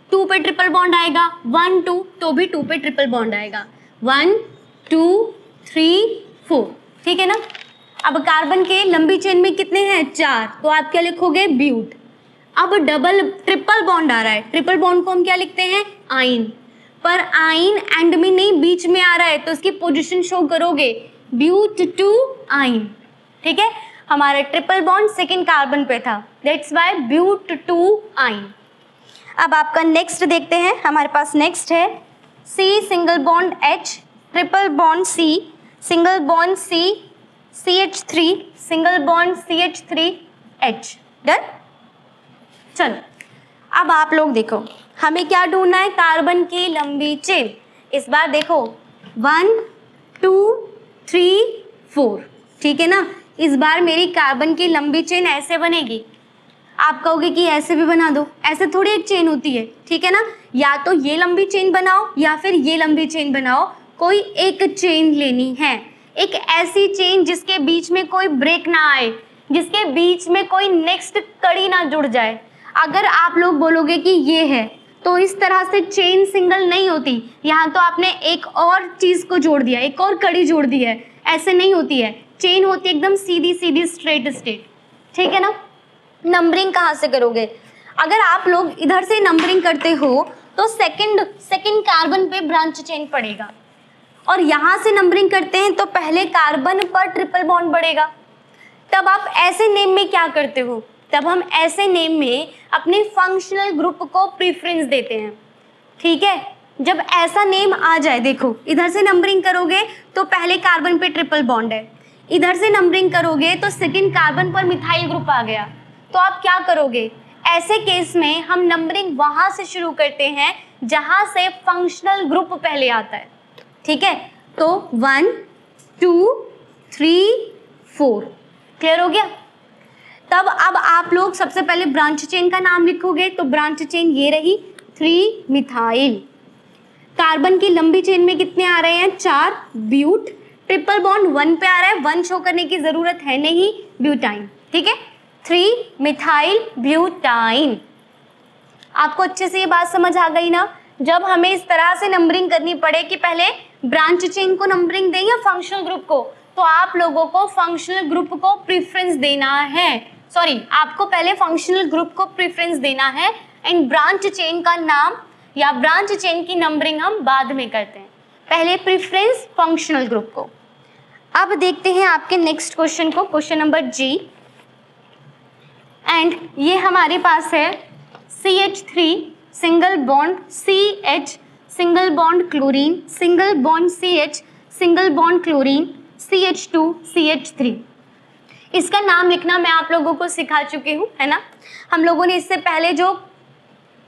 2 पे ट्रिपल बॉन्ड आएगा, 1 2 तो भी 2 पे ट्रिपल बॉन्ड आएगा, 1 2 3 4। ठीक है ना। अब कार्बन के लंबी चेन में कितने हैं? 4, तो आप क्या लिखोगे? ब्यूट। अब डबल ट्रिपल बॉन्ड आ रहा है, ट्रिपल बॉन्ड को हम क्या लिखते हैं? आइन। पर आइन एंड में नहीं, बीच में आ रहा है, तो इसकी पोजीशन शो करोगे ब्यूट टू आइन। ठीक है, हमारा ट्रिपल बॉन्ड सेकेंड कार्बन पे था, that's why but two yne. अब आपका नेक्स्ट देखते हैं, हमारे पास नेक्स्ट है C single bond H, triple bond C, single bond C, CH3, single bond CH3H। Done. चलो अब आप लोग देखो, हमें क्या ढूंढना है? कार्बन की लंबी चेन। इस बार देखो 1 2 3 4, ठीक है ना। इस बार मेरी कार्बन की लंबी चेन ऐसे बनेगी। आप कहोगे कि ऐसे भी बना दो, ऐसे थोड़ी एक चेन होती है, ठीक है ना। या तो ये लंबी चेन बनाओ या फिर ये लंबी चेन बनाओ, कोई एक चेन लेनी है, एक ऐसी चेन जिसके बीच में कोई ब्रेक ना आए, जिसके बीच में कोई नेक्स्ट कड़ी ना जुड़ जाए। अगर आप लोग बोलोगे कि ये है, तो इस तरह से चेन सिंगल नहीं होती। यहाँ तो आपने एक और चीज़ को जोड़ दिया, एक और कड़ी जोड़ दी है, ऐसे नहीं होती है। चेन होती है एकदम सीधी सीधी स्ट्रेट स्ट्रेट, ठीक है ना। नंबरिंग कहाँ से करोगे? अगर आप लोग इधर से नंबरिंग करते हो तो सेकंड कार्बन पे ब्रांच चेन पड़ेगा, और यहाँ से नंबरिंग करते हैं तो पहले कार्बन पर ट्रिपल बॉन्ड बढ़ेगा। तब आप ऐसे नेम में क्या करते हो? तब हम ऐसे नेम में अपने फंक्शनल ग्रुप को प्रीफरेंस देते हैं, ठीक है। जब ऐसा नेम आ जाए, देखो इधर से नंबरिंग करोगे तो पहले कार्बन पे ट्रिपल बॉन्ड है, इधर से नंबरिंग करोगे तो सेकंड कार्बन पर मिथाइल ग्रुप आ गया, तो आप क्या करोगे? ऐसे केस में हम नंबरिंग वहां से शुरू करते हैं जहां से फंक्शनल ग्रुप पहले आता है, ठीक है। तो 1 2 3 4, क्लियर हो गया। तब अब आप लोग सबसे पहले ब्रांच चेन का नाम लिखोगे, तो ब्रांच चेन ये रही 3 मिथाइल। कार्बन की लंबी चेन में कितने आ रहे हैं? 4 ब्यूट। ट्रिपल बॉन्ड 1 पे आ रहा है, 1 शो करने की जरूरत है नहीं, ब्यूटाइन, ठीक है। 3 मिथाइल ब्यूटाइन। आपको अच्छे से ये बात समझ आ गई ना? जब हमें इस तरह से नंबरिंग करनी पड़े कि पहले ब्रांच चेन को नंबरिंग दें या फंक्शनल ग्रुप को, तो आप लोगों को फंक्शनल ग्रुप को प्रेफरेंस देना है। सॉरी, आपको पहले फंक्शनल ग्रुप को प्रेफरेंस देना है, एंड ब्रांच चेन का नाम या ब्रांच चेन की नंबरिंग हम बाद में करते हैं, पहले प्रेफरेंस फंक्शनल ग्रुप को। अब देखते हैं आपके नेक्स्ट क्वेश्चन को, क्वेश्चन नंबर जी। एंड ये हमारे पास है CH3 single bond CH, single bond chlorine, single bond CH, single bond chlorine, CH2 CH3। इसका नाम लिखना मैं आप लोगों को सिखा चुकी हूँ, है ना। हम लोगों ने इससे पहले जो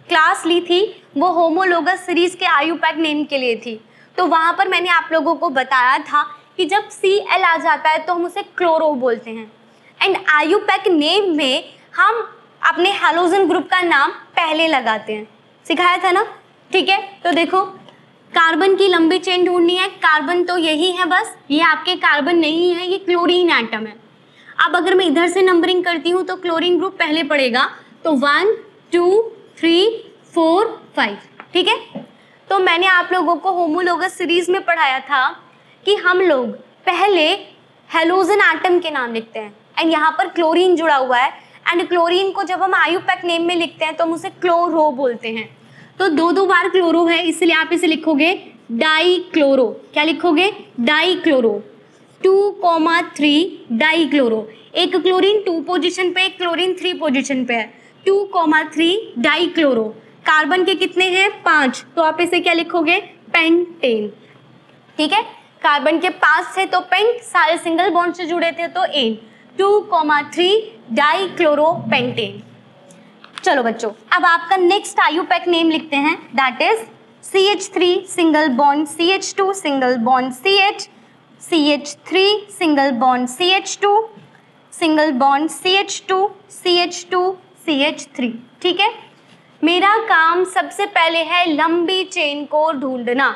क्लास ली थी वो होमोलोगस सीरीज के आयुपैक नेम के लिए थी, तो वहाँ पर मैंने आप लोगों को बताया था कि जब Cl आ जाता है तो हम उसे क्लोरो बोलते हैं, एंड आयुपैक नेम में हम अपने हैलोजन ग्रुप का नाम पहले लगाते हैं, सिखाया था ना, ठीक है। तो देखो कार्बन की लंबी चेन ढूंढनी है, कार्बन तो यही है बस, ये आपके कार्बन नहीं है, ये क्लोरीन एटम है। अब अगर मैं इधर से नंबरिंग करती हूँ तो क्लोरीन ग्रुप पहले पड़ेगा, तो 1 2 3 4 5, ठीक है। तो मैंने आप लोगों को होमोलोगस सीरीज में पढ़ाया था कि हम लोग पहले हैलोजन एटम के नाम लिखते हैं, एंड यहाँ पर क्लोरीन जुड़ा हुआ है, एंड क्लोरीन को जब हम आयुपैक नेम में लिखते हैं तो हम उसे क्लोरो बोलते हैं। तो 2 बार क्लोरो है, इसलिए आप इसे लिखोगे डाइक्लोरो। क्या लिखोगे? डाइक्लोरो। 2,3 डाइक्लोरो। एक क्लोरीन 2 पोजीशन पे, एक क्लोरीन 3 पोजीशन पे है, 2,3 डाइक्लोरो। कार्बन के कितने हैं? 5, तो आप इसे क्या लिखोगे? पेंटेन, ठीक है। कार्बन के 5 थे तो पेंट, सारे सिंगल बॉन्ड से जुड़े थे तो एन, 2,3 डाइक्लोरोपेंटेन। चलो बच्चों, अब आपका नेक्स्ट आयुपैक नेम लिखते हैं, that is CH3 single bond CH2 single bond CH, CH3 single bond CH2 single bond CH2 CH2 CH3, ठीक है। मेरा काम सबसे पहले है लंबी चेन को ढूंढना,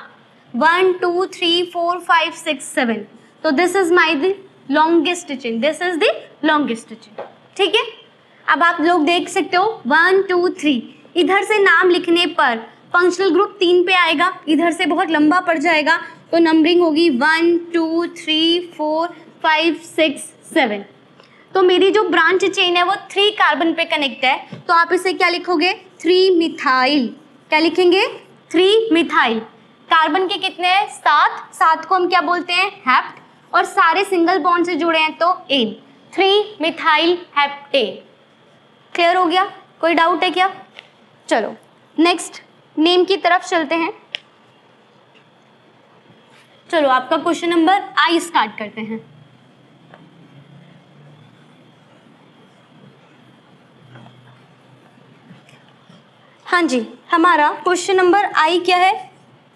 1 2 3 4 5 6 7, तो this is my the longest chain, this is the longest chain, ठीक है। अब आप लोग देख सकते हो 1 2 3, इधर से नाम लिखने पर फंक्शनल ग्रुप 3 पे आएगा, इधर से बहुत लंबा पड़ जाएगा, तो नंबरिंग होगी 1 2 3 4 5 6 7। तो मेरी जो ब्रांच चेन है वो 3 कार्बन पे कनेक्ट है, तो आप इसे क्या लिखोगे 3 मिथाइल। क्या लिखेंगे 3 मिथाइल। कार्बन के कितने हैं 7 को हम क्या बोलते हैं हेप्ट, और सारे सिंगल बॉन्ड से जुड़े हैं तो एन, 3 मिथाइल हेप्टेन। क्लियर हो गया, कोई डाउट है क्या? चलो नेक्स्ट नेम की तरफ चलते हैं। चलो आपका क्वेश्चन नंबर आई स्टार्ट करते हैं। हाँ जी, हमारा क्वेश्चन नंबर आई क्या है,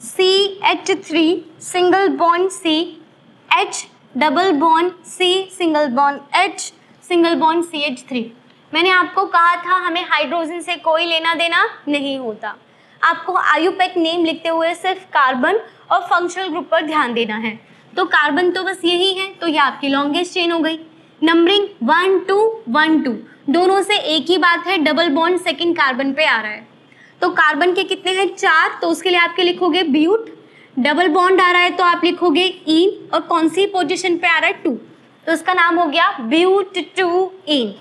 CH3 single bond C, H double bond C single bond H single bond CH3। मैंने आपको कहा था हमें हाइड्रोजन से कोई लेना देना नहीं होता, आपको आयुपैक नेम लिखते हुए सिर्फ कार्बन और फंक्शनल ग्रुप पर ध्यान देना है। तो कार्बन तो बस यही है, तो ये आपकी लॉन्गेस्ट चेन हो गई। नंबरिंग 1 2 1 2, दोनों से एक ही बात है, डबल बॉन्ड सेकंड कार्बन पे आ रहा है। तो कार्बन के कितने हैं 4, तो उसके लिए आपके लिखोगे ब्यूट। डबल बॉन्ड आ रहा है तो आप लिखोगे इन, और कौन सी पोजीशन पे आ रहा है 2, तो इसका नाम हो गया ब्यूट 2 इन।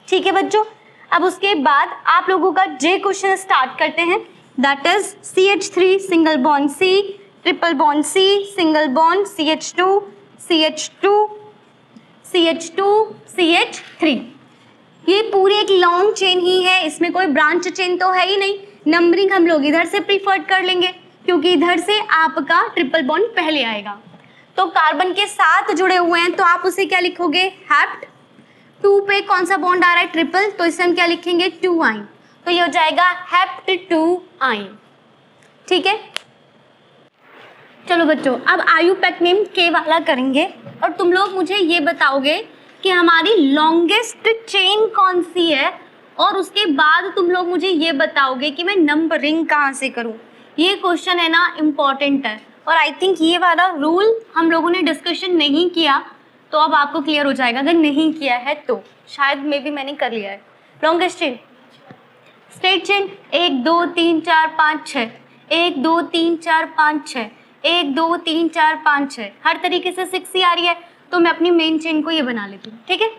ठीक है बच्चों, अब उसके बाद आप लोगों का जे क्वेश्चन स्टार्ट करते हैं, that is CH3 single bond C, triple bond C, single bond CH2 CH2 CH2 CH3। ये पूरी एक लॉन्ग चेन ही है, इसमें कोई ब्रांच चेन तो है ही नहीं। नंबरिंग हम लोग इधर से प्रीफर्ड कर लेंगे क्योंकि इधर से आपका ट्रिपल बॉन्ड पहले आएगा। तो कार्बन के साथ जुड़े हुए हैं तो आप उसे क्या लिखोगे हेप्ट। 2 पे कौन सा बॉन्ड आ रहा है ट्रिपल, तो इसे हम क्या लिखेंगे 2 आइन, तो ये हो जाएगा हेप्ट 2 आइन। ठीक है, चलो बच्चों अब आयुपैक नेम के वाला करेंगे, और तुम लोग मुझे ये बताओगे कि हमारी लॉन्गेस्ट चेन कौन सी है, और उसके बाद तुम लोग मुझे ये बताओगे कि मैं नंबरिंग कहाँ से करूँ। ये क्वेश्चन है ना इम्पॉर्टेंट है, और आई थिंक ये वाला रूल हम लोगों ने डिस्कशन नहीं किया, तो अब आपको क्लियर हो जाएगा। अगर नहीं किया है तो शायद में भी मैंने कर लिया है। लॉन्गेस्ट चेन स्ट्रेट चेन 1 2 3 4 5 6, 1 2 3 4 5 6, 1 2 3 4 5 6, हर तरीके से 6 ही आ रही है, तो मैं अपनी मेन चेन को ये बना लेती हूँ। ठीक है,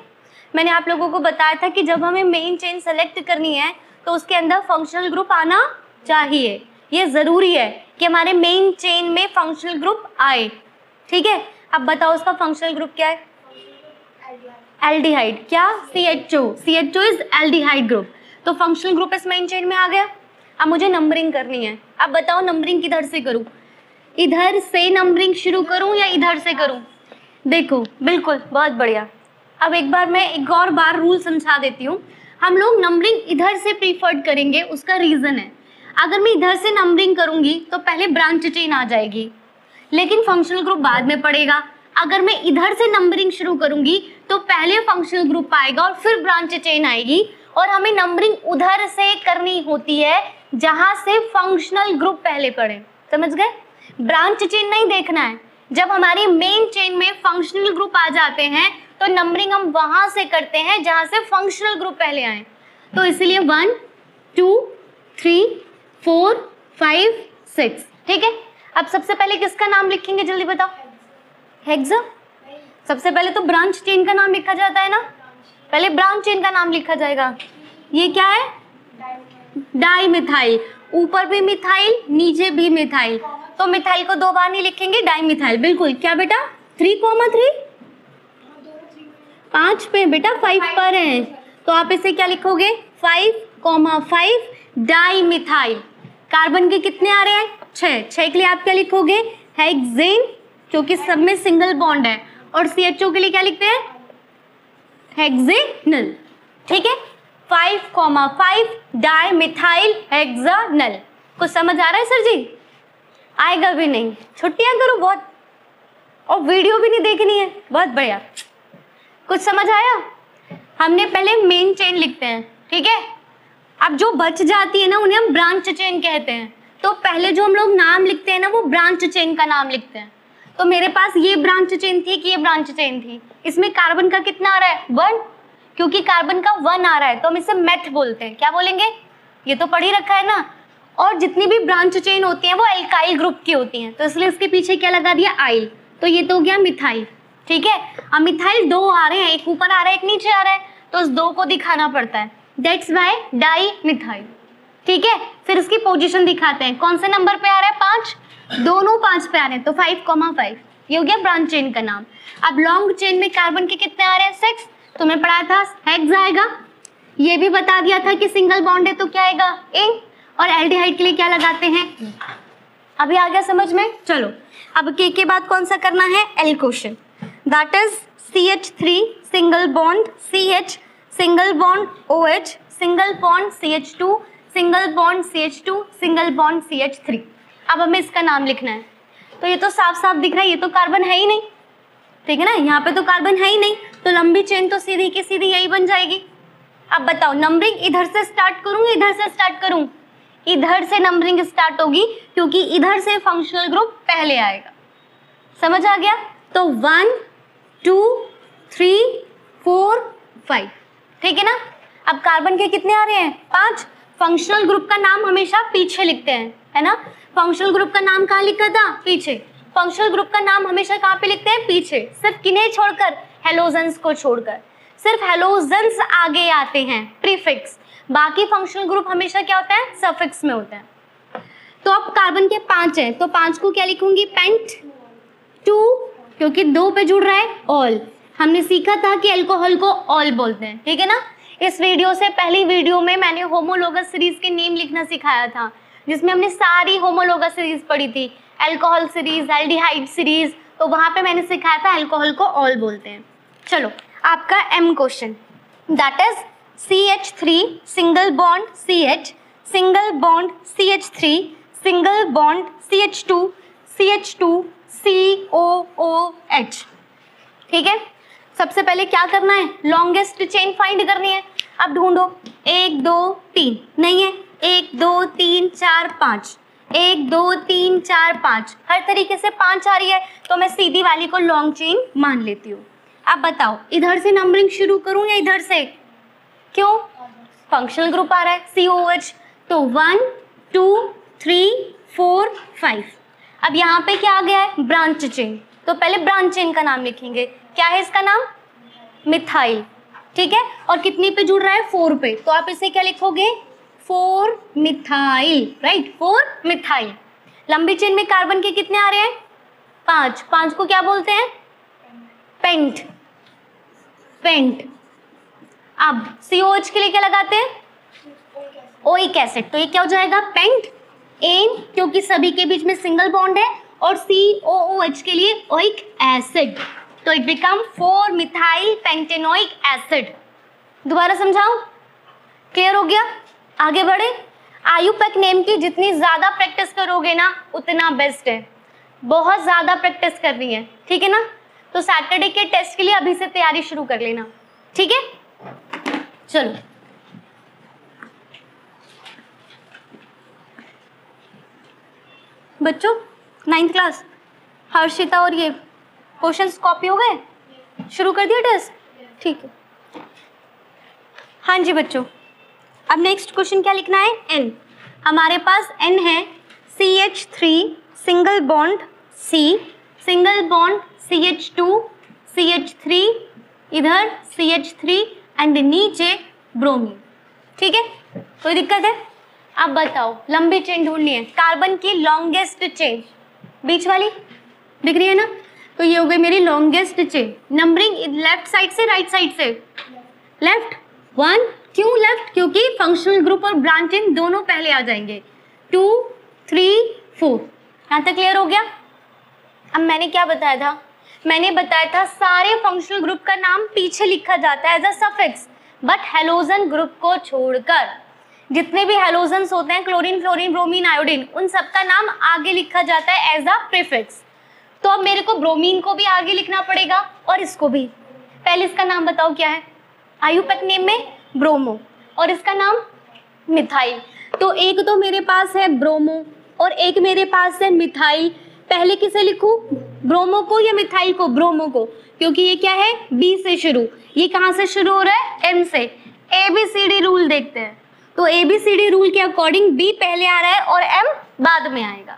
मैंने आप लोगों को बताया था कि जब हमें मेन चेन सेलेक्ट करनी है तो उसके अंदर फंक्शनल ग्रुप आना चाहिए, ये ज़रूरी है कि हमारे मेन चेन में फंक्शनल ग्रुप आए। ठीक है, अब बताओ उसका फंक्शनल ग्रुप क्या है, एल्डिहाइड। क्या CHO इज एल्डिहाइड ग्रुप, तो फंक्शनल ग्रुप इस मेन चेन में आ गया। अब मुझे नंबरिंग करनी है, अब बताओ नंबरिंग किधर से करूँ, इधर से नंबरिंग शुरू करूँ या इधर से करूँ? देखो बिल्कुल बहुत बढ़िया। अब एक बार मैं एक और बार रूल समझा देती हूँ। हम लोग नंबरिंग इधर से प्रीफर्ड करेंगे, उसका रीज़न है अगर मैं इधर से नंबरिंग करूँगी तो पहले ब्रांच चेन आ जाएगी, लेकिन फंक्शनल ग्रुप बाद में पड़ेगा। अगर मैं इधर से नंबरिंग शुरू करूँगी तो पहले फंक्शनल ग्रुप आएगा और फिर ब्रांच चेन आएगी, और हमें नंबरिंग उधर से करनी होती है जहाँ से फंक्शनल ग्रुप पहले पड़े। समझ गए? ब्रांच चेन नहीं देखना है। जब हमारी मेन चेन में फंक्शनल ग्रुप आ जाते हैं तो नंबरिंग हम वहां से करते हैं जहां से फंक्शनल ग्रुप पहले आए। तो इसलिए 1 2 3 4 5 6। ठीक है, अब सबसे पहले किसका नाम लिखेंगे जल्दी बताओ? हेक्सा। सबसे पहले तो ब्रांच चेन का नाम लिखा जाता है ना, पहले ब्रांच चेन का नाम लिखा जाएगा। ये क्या है? Di methyl. ऊपर भी मिथाइल नीचे भी मिथाइल, तो मिथाइल को 2 बार नहीं लिखेंगे, डाई मिथाइल। बिल्कुल। क्या बेटा 3,3 5 पे बेटा 5 पर है, तो आप इसे क्या लिखोगे 5,5 डाई मिथाइल। कार्बन के कितने आ रहे हैं 6 के लिए आप क्या लिखोगे हेक्सेन, क्योंकि सब में सिंगल बॉन्ड है, और CHO के लिए क्या लिखते हैं हेक्सेनल। ठीक है, 5,5 डाई मिथाइल हेक्सानल। कुछ समझ आ रहा है सर जी? आएगा भी नहीं, छुट्टियां करो बहुत, और वीडियो भी नहीं देखनी है। बहुत बढ़िया, कुछ समझ आया? हमने पहले मेन चेन लिखते हैं, ठीक है। अब जो बच जाती है ना उन्हें हम ब्रांच चेन कहते हैं। तो पहले जो हम लोग नाम लिखते हैं ना वो ब्रांच चेन का नाम लिखते हैं। तो मेरे पास ये ब्रांच चेन थी कि ये ब्रांच चेन थी। इसमें कार्बन का कितना आ रहा है 1, क्योंकि कार्बन का 1 आ रहा है तो हम इसे मेथ बोलते हैं। क्या बोलेंगे? ये तो पढ़ ही रखा है ना। और जितनी भी ब्रांच चेन होती हैं वो एल्काइल ग्रुप की होती हैं, तो इसलिए इसके पीछे क्या लगा दिया आइल, तो ये तो हो गया मिथाइल। ठीक है। अब मिथाइल 2 आ रहे हैं, एक ऊपर आ रहा है एक नीचे आ रहा है, तो उस 2 को दिखाना पड़ता है, दैट्स वाई डाई मिथाइल। ठीक है, फिर इसकी पोजीशन दिखाते हैं, कौन से नंबर पे आ रहा है, 5, दोनों 5 पे आ रहे हैं, तो 5,5 ये हो गया ब्रांच चेन का नाम। अब लॉन्ग चेन में कार्बन के कितने आ रहे हैं, 6, तुम्हें पढ़ाया था हेक्स आएगा, ये भी बता दिया था कि सिंगल बॉन्ड है तो क्या आएगा, इन, और एल्डिहाइड के लिए क्या लगाते हैं, अभी आ गया समझ में। चलो अब के बाद कौन सा करना है, L question, that is CH3 single bond CH, single bond OH, single bond CH2, single bond CH2, single bond CH3। अब हमें इसका नाम लिखना है, तो ये तो साफ साफ दिख रहा है, ये तो कार्बन है ही नहीं, ठीक है ना, यहाँ पे तो कार्बन है ही नहीं, तो लंबी चेन तो सीधी की सीधी यही बन जाएगी। अब बताओ नंबरिंग इधर से स्टार्ट करूँ इधर से स्टार्ट करूँ, इधर से नंबरिंग स्टार्ट होगी क्योंकि इधर से फंक्शनल ग्रुप पहले आएगा, समझ आ गया। तो 1 2 3 4 5, ठीक है ना। अब कार्बन के कितने आ रहे हैं, 5, फंक्शनल ग्रुप का नाम हमेशा पीछे लिखते हैं, है ना, फंक्शनल ग्रुप का नाम कहाँ लिखा था, पीछे, फंक्शनल ग्रुप का नाम हमेशा कहाँ पे लिखते हैं, पीछे, सिर्फ किन्हें छोड़कर, हेलोजेंस को छोड़कर, सिर्फ हेलोजेंस आगे आते हैं प्रीफिक्स, बाकी फंक्शनल ग्रुप हमेशा क्या होता है, सफिक्स में होता है। तो अब कार्बन के 5 हैं, तो 5 को क्या लिखूंगी, पेंट 2, क्योंकि 2 पे जुड़ रहा है, ऑल, हमने सीखा था कि अल्कोहल को ऑल बोलते हैं, ठीक है ना। इस वीडियो से पहली वीडियो में मैंने होमोलोगस सीरीज के नेम लिखना सिखाया था, जिसमें हमने सारी होमोलोगस सीरीज पढ़ी थी, अल्कोहल सीरीज, एल्डिहाइड सीरीज, तो वहां पे मैंने सिखाया था अल्कोहल को ऑल बोलते हैं। चलो आपका M question, that is CH3 single bond CH, single bond CH3, single bond CH2, CH2 COOH, ठीक है। सबसे पहले क्या करना है, लॉन्गेस्ट चेन फाइंड करनी है। अब ढूंढो, 1 2 3 नहीं है, 1 2 3 4 5, 1 2 3 4 5, हर तरीके से 5 आ रही है, तो मैं सीधी वाली को लॉन्ग चेन मान लेती हूँ। अब बताओ इधर से नंबरिंग शुरू करूँ या इधर से, क्यों, फंक्शनल ग्रुप आ रहा है COH, तो 1 2 3 4 5। अब यहाँ पे क्या आ गया है, ब्रांच चेन, तो पहले ब्रांच चेन का नाम लिखेंगे, क्या है इसका नाम, मिथाइल, ठीक है, और कितनी पे जुड़ रहा है, 4 पे, तो आप इसे क्या लिखोगे, 4 मिथाइल, राइट, 4 मिथाइल। लंबी चेन में कार्बन के कितने आ रहे हैं, 5, 5 को क्या बोलते हैं, पेंट, पेंट। अब COH के लिए क्या लगाते हैं, ओइक एसिड, तो ये क्या हो जाएगा, पेंट एन, क्योंकि सभी के बीच में सिंगल बॉन्ड है, और COOH के लिए ओइक एसिड, तो it become 4 methyl pentanoic acid. दोबारा समझाऊं, क्लियर हो गया, आगे बढ़े। आयुपेक नेम की जितनी ज्यादा प्रैक्टिस करोगे ना उतना बेस्ट है, बहुत ज्यादा प्रैक्टिस करनी है, ठीक है ना। तो सैटरडे के टेस्ट के लिए अभी से तैयारी शुरू कर लेना, ठीक है। चलो बच्चों 9th क्लास, हर्षिता और ये क्वेश्चंस कॉपी हो गए, शुरू कर दिया टेस्ट, ठीक है। हाँ जी बच्चों, अब नेक्स्ट क्वेश्चन क्या लिखना है, N, हमारे पास N है CH3 single bond C, single bond CH2 CH3, इधर CH3 एंड नीचे ब्रोमीन, ठीक है, कोई दिक्कत है। अब बताओ लंबी चेन ढूंढनी है, कार्बन की लॉन्गेस्ट चेन, बीच वाली दिख रही है ना, तो ये हो गई मेरी longest chain. Numbering left side से राइट साइड से, लेफ्ट 1, क्यों लेफ्ट, क्योंकि फंक्शनल ग्रुप और ब्रांच चेन दोनों पहले आ जाएंगे, 2 3 4, यहाँ तक क्लियर हो गया। अब मैंने क्या बताया था, मैंने बताया था सारे फंक्शनल ग्रुप का नाम पीछे लिखा जाता है as a suffix, but halogen group को छोड़कर जितने भी हेलोजेंस होते हैं, क्लोरीन फ्लोरीन ब्रोमीन आयोडीन, उन सबका नाम आगे लिखा जाता है एज अ प्रीफिक्स। तो अब मेरे को ब्रोमीन को भी आगे लिखना पड़ेगा और इसको भी। पहले इसका नाम बताओ क्या है, आयुपेक नेम में ब्रोमो, और इसका नाम मिथाइल। तो एक तो मेरे पास है ब्रोमो और एक मेरे पास है मिथाइल। पहले किसे लिखूं, ब्रोमो को या मिथाइल को, ब्रोमो को, क्योंकि ये क्या है, बी से शुरू, ये कहाँ से शुरू हो रहा है, एम से। ABCD रूल देखते हैं, तो ABCD रूल के अकॉर्डिंग बी पहले आ रहा है और एम बाद में आएगा,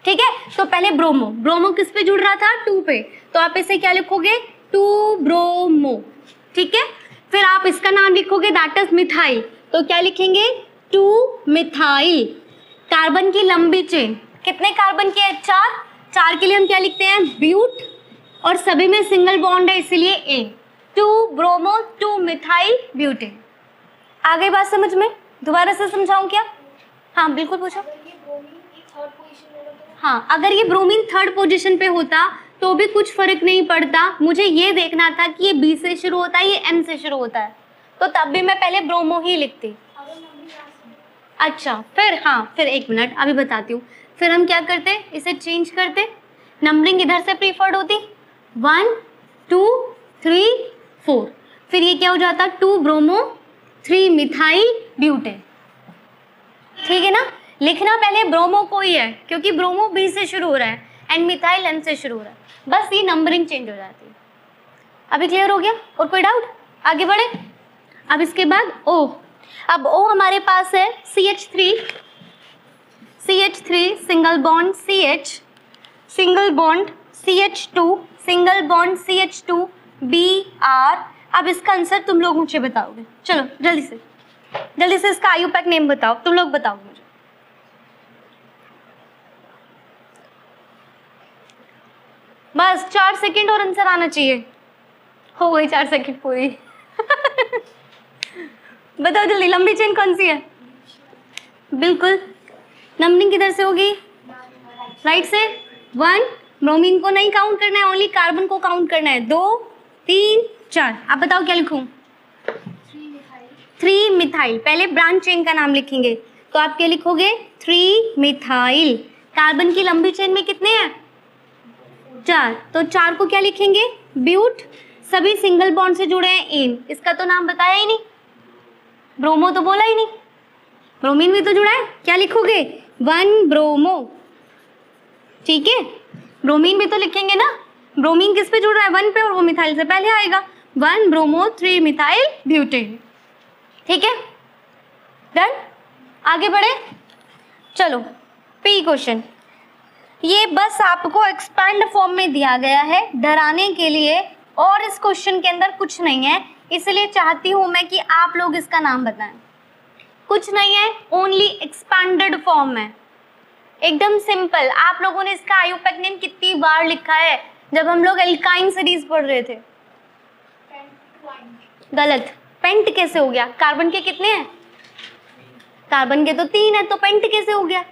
ठीक है, तो पहले ब्रोमो, ब्रोमो किस पे जुड़ रहा था, 2 पे, तो आप इसे क्या लिखोगे, 2 ब्रोमो। ठीक है, फिर आप इसका नाम लिखोगे दैट इज मिथाइल, तो क्या लिखेंगे, 2 मिथाइल। कार्बन की लंबी चेन, कितने कार्बन के हैं, 4 के लिए हम क्या लिखते हैं, ब्यूट, और सभी में सिंगल बॉन्ड है इसीलिए ए, 2 ब्रोमो 2 मिथाइल ब्यूटेन। आ गई बात समझ में, दोबारा से समझाऊं क्या, हाँ बिल्कुल पूछो। हाँ, अगर ये ब्रोमीन 3rd पोजीशन पे होता तो भी कुछ फर्क नहीं पड़ता, मुझे ये देखना था कि ये बी से शुरू होता है, ये एम से शुरू होता है, तो तब भी मैं पहले ब्रोमो ही लिखती। अच्छा, फिर हाँ, फिर 1 मिनट अभी बताती हूँ। फिर हम क्या करते, इसे चेंज करते, नंबरिंग इधर से प्रीफर्ड होती, 1 2 3 4, फिर ये क्या हो जाता, 2 ब्रोमो 3 मिथाइल ब्यूटेन। ठीक है ना, लिखना पहले ब्रोमो को ही है क्योंकि ब्रोमो बी से शुरू हो रहा है एंड मिथाइल एन से शुरू हो रहा है, बस ये नंबरिंग चेंज हो जाती है। अभी क्लियर हो गया, और कोई डाउट, आगे बढ़े। अब इसके बाद O, अब O हमारे पास है CH3 single bond CH, single bond CH2, single bond CH2 Br। अब इसका आंसर तुम लोग मुझे बताओगे, चलो जल्दी से इसका आयुपैक नेम बताओ, तुम लोग बताओ मुझे। बस 4 सेकंड और आंसर आना चाहिए, हो गई 4 सेकंड पूरी। बताओ जल्दी, लंबी चेन कौन सी है, बिल्कुल, नंबरिंग किधर से होगी, राइट से, 1, ब्रोमीन को नहीं काउंट करना है, ओनली कार्बन को काउंट करना है, 2 3 4। आप बताओ क्या लिखूं, 3 मिथाइल, पहले ब्रांच चेन का नाम लिखेंगे, तो आप क्या लिखोगे, 3 मिथाइल। कार्बन की लंबी चेन में कितने हैं, 4, तो 4 को क्या लिखेंगे, ब्यूट, सभी सिंगल बॉन्ड से जुड़े हैं एन, इसका तो नाम बताया ही नहीं, ब्रोमो तो बोला ही नहीं, ब्रोमीन भी तो जुड़ा है, क्या लिखोगे, 1 ब्रोमो। ठीक है, ब्रोमीन भी तो लिखेंगे ना, ब्रोमीन किस पे जुड़ रहा है, 1 पे, और वो मिथाइल से पहले आएगा, 1 ब्रोमो 3 मिथाइल ब्यूटेन। ठीक है, डन, आगे बढ़े, चलो पी क्वेश्चन, ये बस आपको एक्सपैंड फॉर्म में दिया गया है डराने के लिए, और इस क्वेश्चन के अंदर कुछ नहीं है, इसलिए चाहती हूं मैं कि आप लोग इसका नाम बताएं। कुछ नहीं है, ओनली एक्सपैंडेड फॉर्म है, एकदम सिंपल। आप लोगों ने इसका आयुपैक नेम कितनी बार लिखा है जब हम लोग एल्काइन सीरीज पढ़ रहे थे, गलत, पेंट कैसे हो गया, कार्बन के कितने हैं, कार्बन के तो 3 है, तो पेंट कैसे हो गया,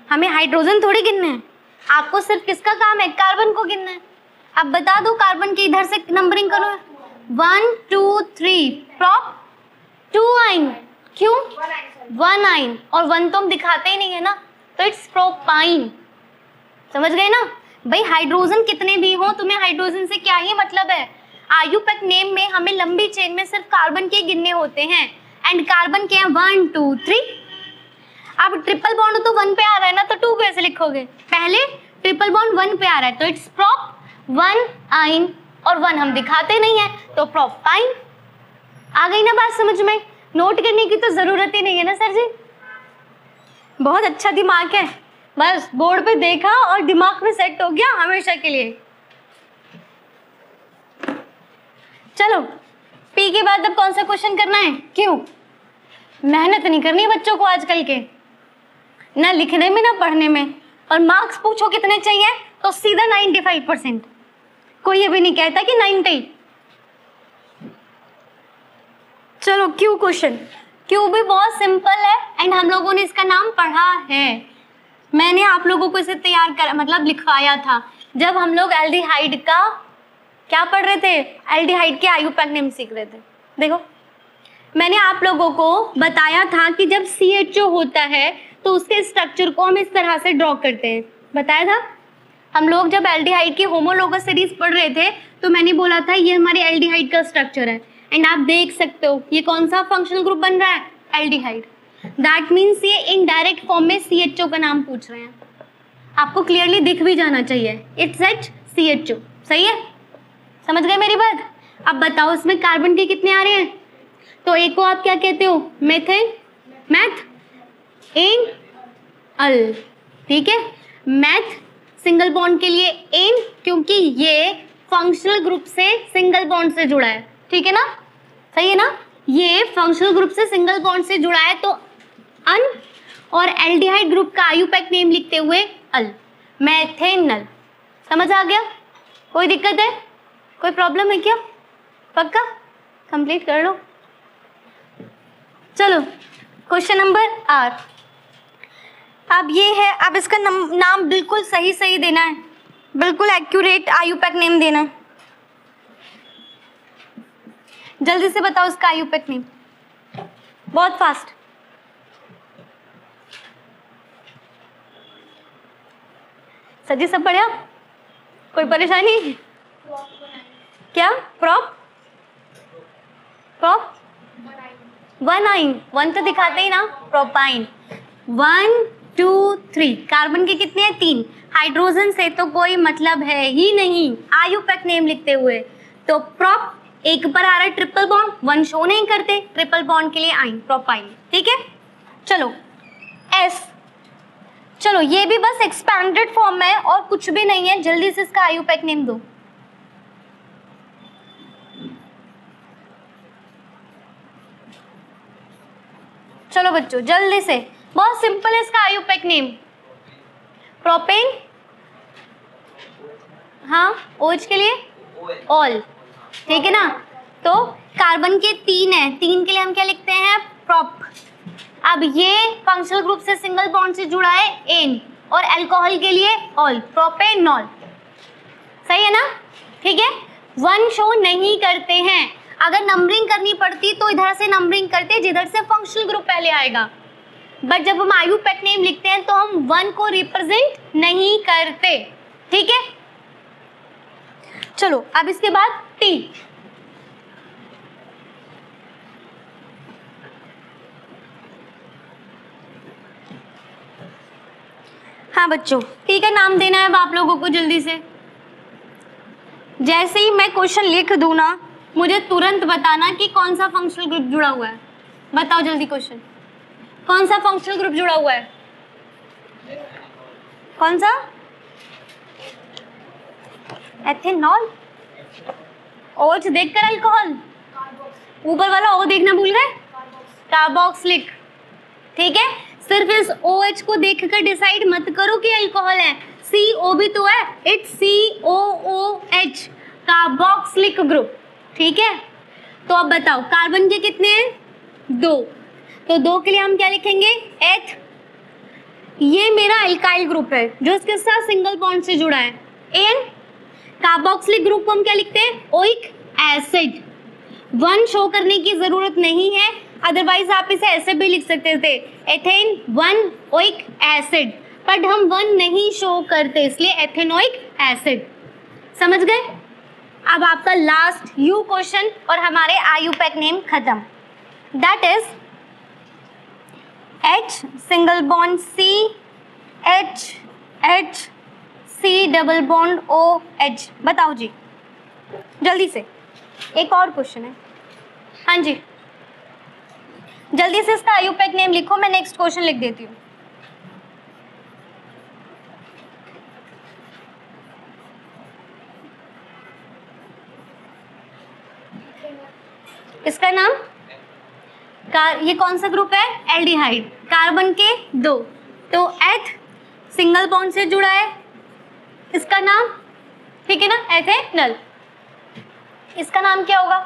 हमें हाइड्रोजन थोड़ी गिनने हैं, आपको सिर्फ किसका काम है, कार्बन को गिनना है। अब बता दो, कार्बन की इधर से नंबरिंग करो, 1 2 3, प्रॉप 2 आइन, क्यों 1 आइन, और 1 तो हम दिखाते ही नहीं है ना, तो इट्स प्रोपाइन। समझ गए ना भाई, हाइड्रोजन कितने भी हो, तुम्हें हाइड्रोजन से क्या ही मतलब है, आयुपैक नेम में हमें लंबी चेन में सिर्फ कार्बन के गिनने होते हैं, एंड कार्बन के हैं 1 2 3। अब ट्रिपल बॉन्ड तो 1 पे आ रहा है ना, तो 2 कैसे लिखोगे, पहले ट्रिपल बॉन्ड 1 पे आ रहा है, तो इट्स प्रोप 1 आइन, और 1 हम दिखाते नहीं है, तो प्रोपाइन। आ गई ना बात समझ में, नोट करने की तो जरूरत ही नहीं है ना सर जी, बहुत अच्छा दिमाग है, बस बोर्ड पे देखा और दिमाग में सेट हो गया हमेशा के लिए। चलो पी के बाद अब कौन सा क्वेश्चन करना है, क्यों मेहनत नहीं करनी बच्चों को आजकल के, ना लिखने में ना पढ़ने में, और मार्क्स पूछो कितने चाहिए तो सीधा 95%, कोई अभी नहीं कहता कि 90। चलो क्यू क्वेश्चन, क्यू भी बहुत सिंपल है एंड हम लोगों ने इसका नाम पढ़ा है, मैंने आप लोगों को इसे तैयार कर मतलब लिखवाया था जब हम लोग एल्डिहाइड का क्या पढ़ रहे थे, एल्डिहाइड के आयुपैक नेम सीख रहे थे। देखो मैंने आप लोगों को बताया था कि जब CHO होता है तो उसके स्ट्रक्चर को हम इस तरह से ड्रॉ करते हैं, बताया था। हम लोग जब एल्डिहाइड की होमोलोगस सीरीज पढ़ रहे थे तो मैंने बोला था ये हमारे एल्डिहाइड का स्ट्रक्चर है, एंड आप देख सकते हो ये कौन सा फंक्शनल ग्रुप बन रहा है, एल्डिहाइड। दैट मीन्स ये इनडायरेक्ट फॉर्म में CHO का नाम पूछ रहे हैं, आपको क्लियरली दिख भी जाना चाहिए, इट्स एट CHO, सही है, समझ गए मेरी बात। अब बताओ इसमें कार्बन के कितने आ रहे हैं, तो एक को आप क्या कहते हो, मेथेन, मैथ इन अल, ठीक है। मैथ सिंगल बॉन्ड के लिए एन, क्योंकि ये फंक्शनल ग्रुप से सिंगल बॉन्ड से जुड़ा है, ठीक है ना, सही है ना, ये फंक्शनल ग्रुप से सिंगल बॉन्ड से जुड़ा है तो अन, और एल्डिहाइड ग्रुप का आयुपैक नेम लिखते हुए अल, मैथेनल। समझ आ गया? कोई दिक्कत है, कोई प्रॉब्लम है क्या? पक्का कंप्लीट कर लो। चलो क्वेश्चन नंबर आर। अब ये है, अब इसका नाम बिल्कुल सही सही देना है, बिल्कुल एक्यूरेट आयुपैक नेम देना है। जल्दी से बताओ इसका आयुपैक नेम, बहुत फास्ट। सजी सब बढ़िया, कोई परेशानी? क्या prop? Prop one yne, one तो दिखाते ही ना, प्रोपाइन। 1 2 3, कार्बन के कितने हैं? 3। हाइड्रोजन से तो कोई मतलब है ही नहीं आयुपैक नेम लिखते हुए, तो प्रॉप एक पर आ रहा है ट्रिपल बॉन्ड, वन शो नहीं करते, ट्रिपल बॉन्ड के लिए आइन, प्रोपाइन, ठीक है। चलो एस, चलो ये भी बस एक्सपैंडेड फॉर्म है और कुछ भी नहीं है, जल्दी से इसका आयुपैक नेम दो। चलो बच्चों जल्दी से, बहुत सिंपल है इसका आयुपैक नेम, प्रोपेन, हाँ ओएच के लिए ऑल, ठीक है ना। तो कार्बन के 3 है, 3 के लिए हम क्या लिखते हैं? प्रोप। अब ये फंक्शनल ग्रुप से सिंगल बॉन्ड से जुड़ा है एन, और अल्कोहल के लिए ऑल, प्रोपेनॉल, सही है ना, ठीक है। वन शो नहीं करते हैं, अगर नंबरिंग करनी पड़ती तो इधर से नंबरिंग करते जिधर से फंक्शनल ग्रुप पहले आएगा, बट जब हम आयुपैक नेम लिखते हैं तो हम वन को रिप्रेजेंट नहीं करते, ठीक है। चलो अब इसके बाद टी, हाँ बच्चों टी का नाम देना है अब आप लोगों को जल्दी से। जैसे ही मैं क्वेश्चन लिख दूं ना, मुझे तुरंत बताना कि कौन सा फंक्शनल ग्रुप जुड़ा हुआ है। बताओ जल्दी क्वेश्चन, कौन सा फंक्शनल ग्रुप जुड़ा हुआ है? कौन सा? एथेनॉल। ओच देखकर अल्कोहल, ऊपर वाला ओ देखना भूल गए, कार्बोक्सिलिक, ठीक है। सिर्फ इस OH को देखकर डिसाइड मत करो कि अल्कोहल है, CO भी तो है, इट्स COOH, कार्बोक्सिलिक ग्रुप, ठीक है। तो अब बताओ कार्बन के कितने हैं? 2, तो 2 के लिए हम क्या लिखेंगे? एथ। ये मेरा अल्काइल ग्रुप है जो इसके साथ सिंगल बॉन्ड से जुड़ा है, एन। कार्बोक्सिलिक ग्रुप को हम क्या लिखते हैं? Oic acid. वन शो करने की जरूरत नहीं है, अदरवाइज आप इसे ऐसे भी लिख सकते थे, एथेन 1 ओइक एसिड, बट हम 1 नहीं शो करते इसलिए एथेनोइक एसिड। समझ गए? अब आपका लास्ट यू क्वेश्चन और हमारे आयुपैक नेम खत्म। That is H single bond C, H H C double bond OH। बताओ जी जल्दी से, एक और क्वेश्चन है। हाँ जी जल्दी से इसका आयुपैक नेम लिखो, मैं नेक्स्ट क्वेश्चन लिख देती हूँ। इसका नाम ये कौन सा ग्रुप है? एल्डिहाइड। कार्बन के 2, तो एथ सिंगल बॉन्ड से जुड़ा है, इसका नाम, ठीक है ना, एथेनल। इसका नाम क्या होगा?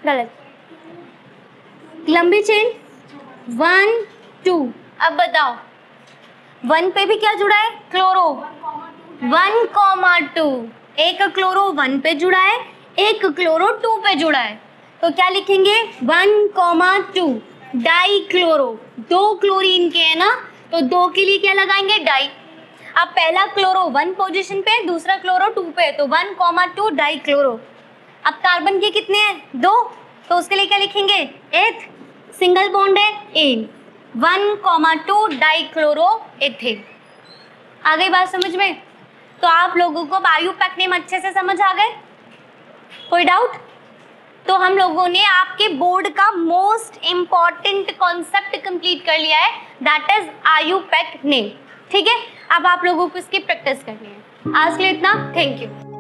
गलत, लंबी चेन 1 2। अब बताओ 1 पे भी क्या जुड़ा है? क्लोरो 1,2। एक क्लोरो 1 पे जुड़ा है, एक क्लोरो 2 पे जुड़ा है, तो क्या लिखेंगे? 1,2 डाई क्लोरो। 2 क्लोरीन के है ना, तो 2 के लिए क्या लगाएंगे? डाई। अब पहला क्लोरो 1 पोजीशन पे, दूसरा क्लोरो 2 पे, तो 1,2 डाई क्लोरो। अब कार्बन के कितने हैं? 2, तो उसके लिए क्या लिखेंगे? एथ सिंगल बॉन्ड है एन, 1,2 डाई क्लोरो एथेन। आ गई बात समझ में? तो आप लोगों को आयुपैक नेम अच्छे से समझ आ गए? कोई डाउट? तो हम लोगों ने आपके बोर्ड का मोस्ट इम्पॉर्टेंट कॉन्सेप्ट कंप्लीट कर लिया है, दैट इज IUPAC नेम। ठीक है, अब आप लोगों को इसकी प्रैक्टिस करनी है। आज के लिए इतना, थैंक यू।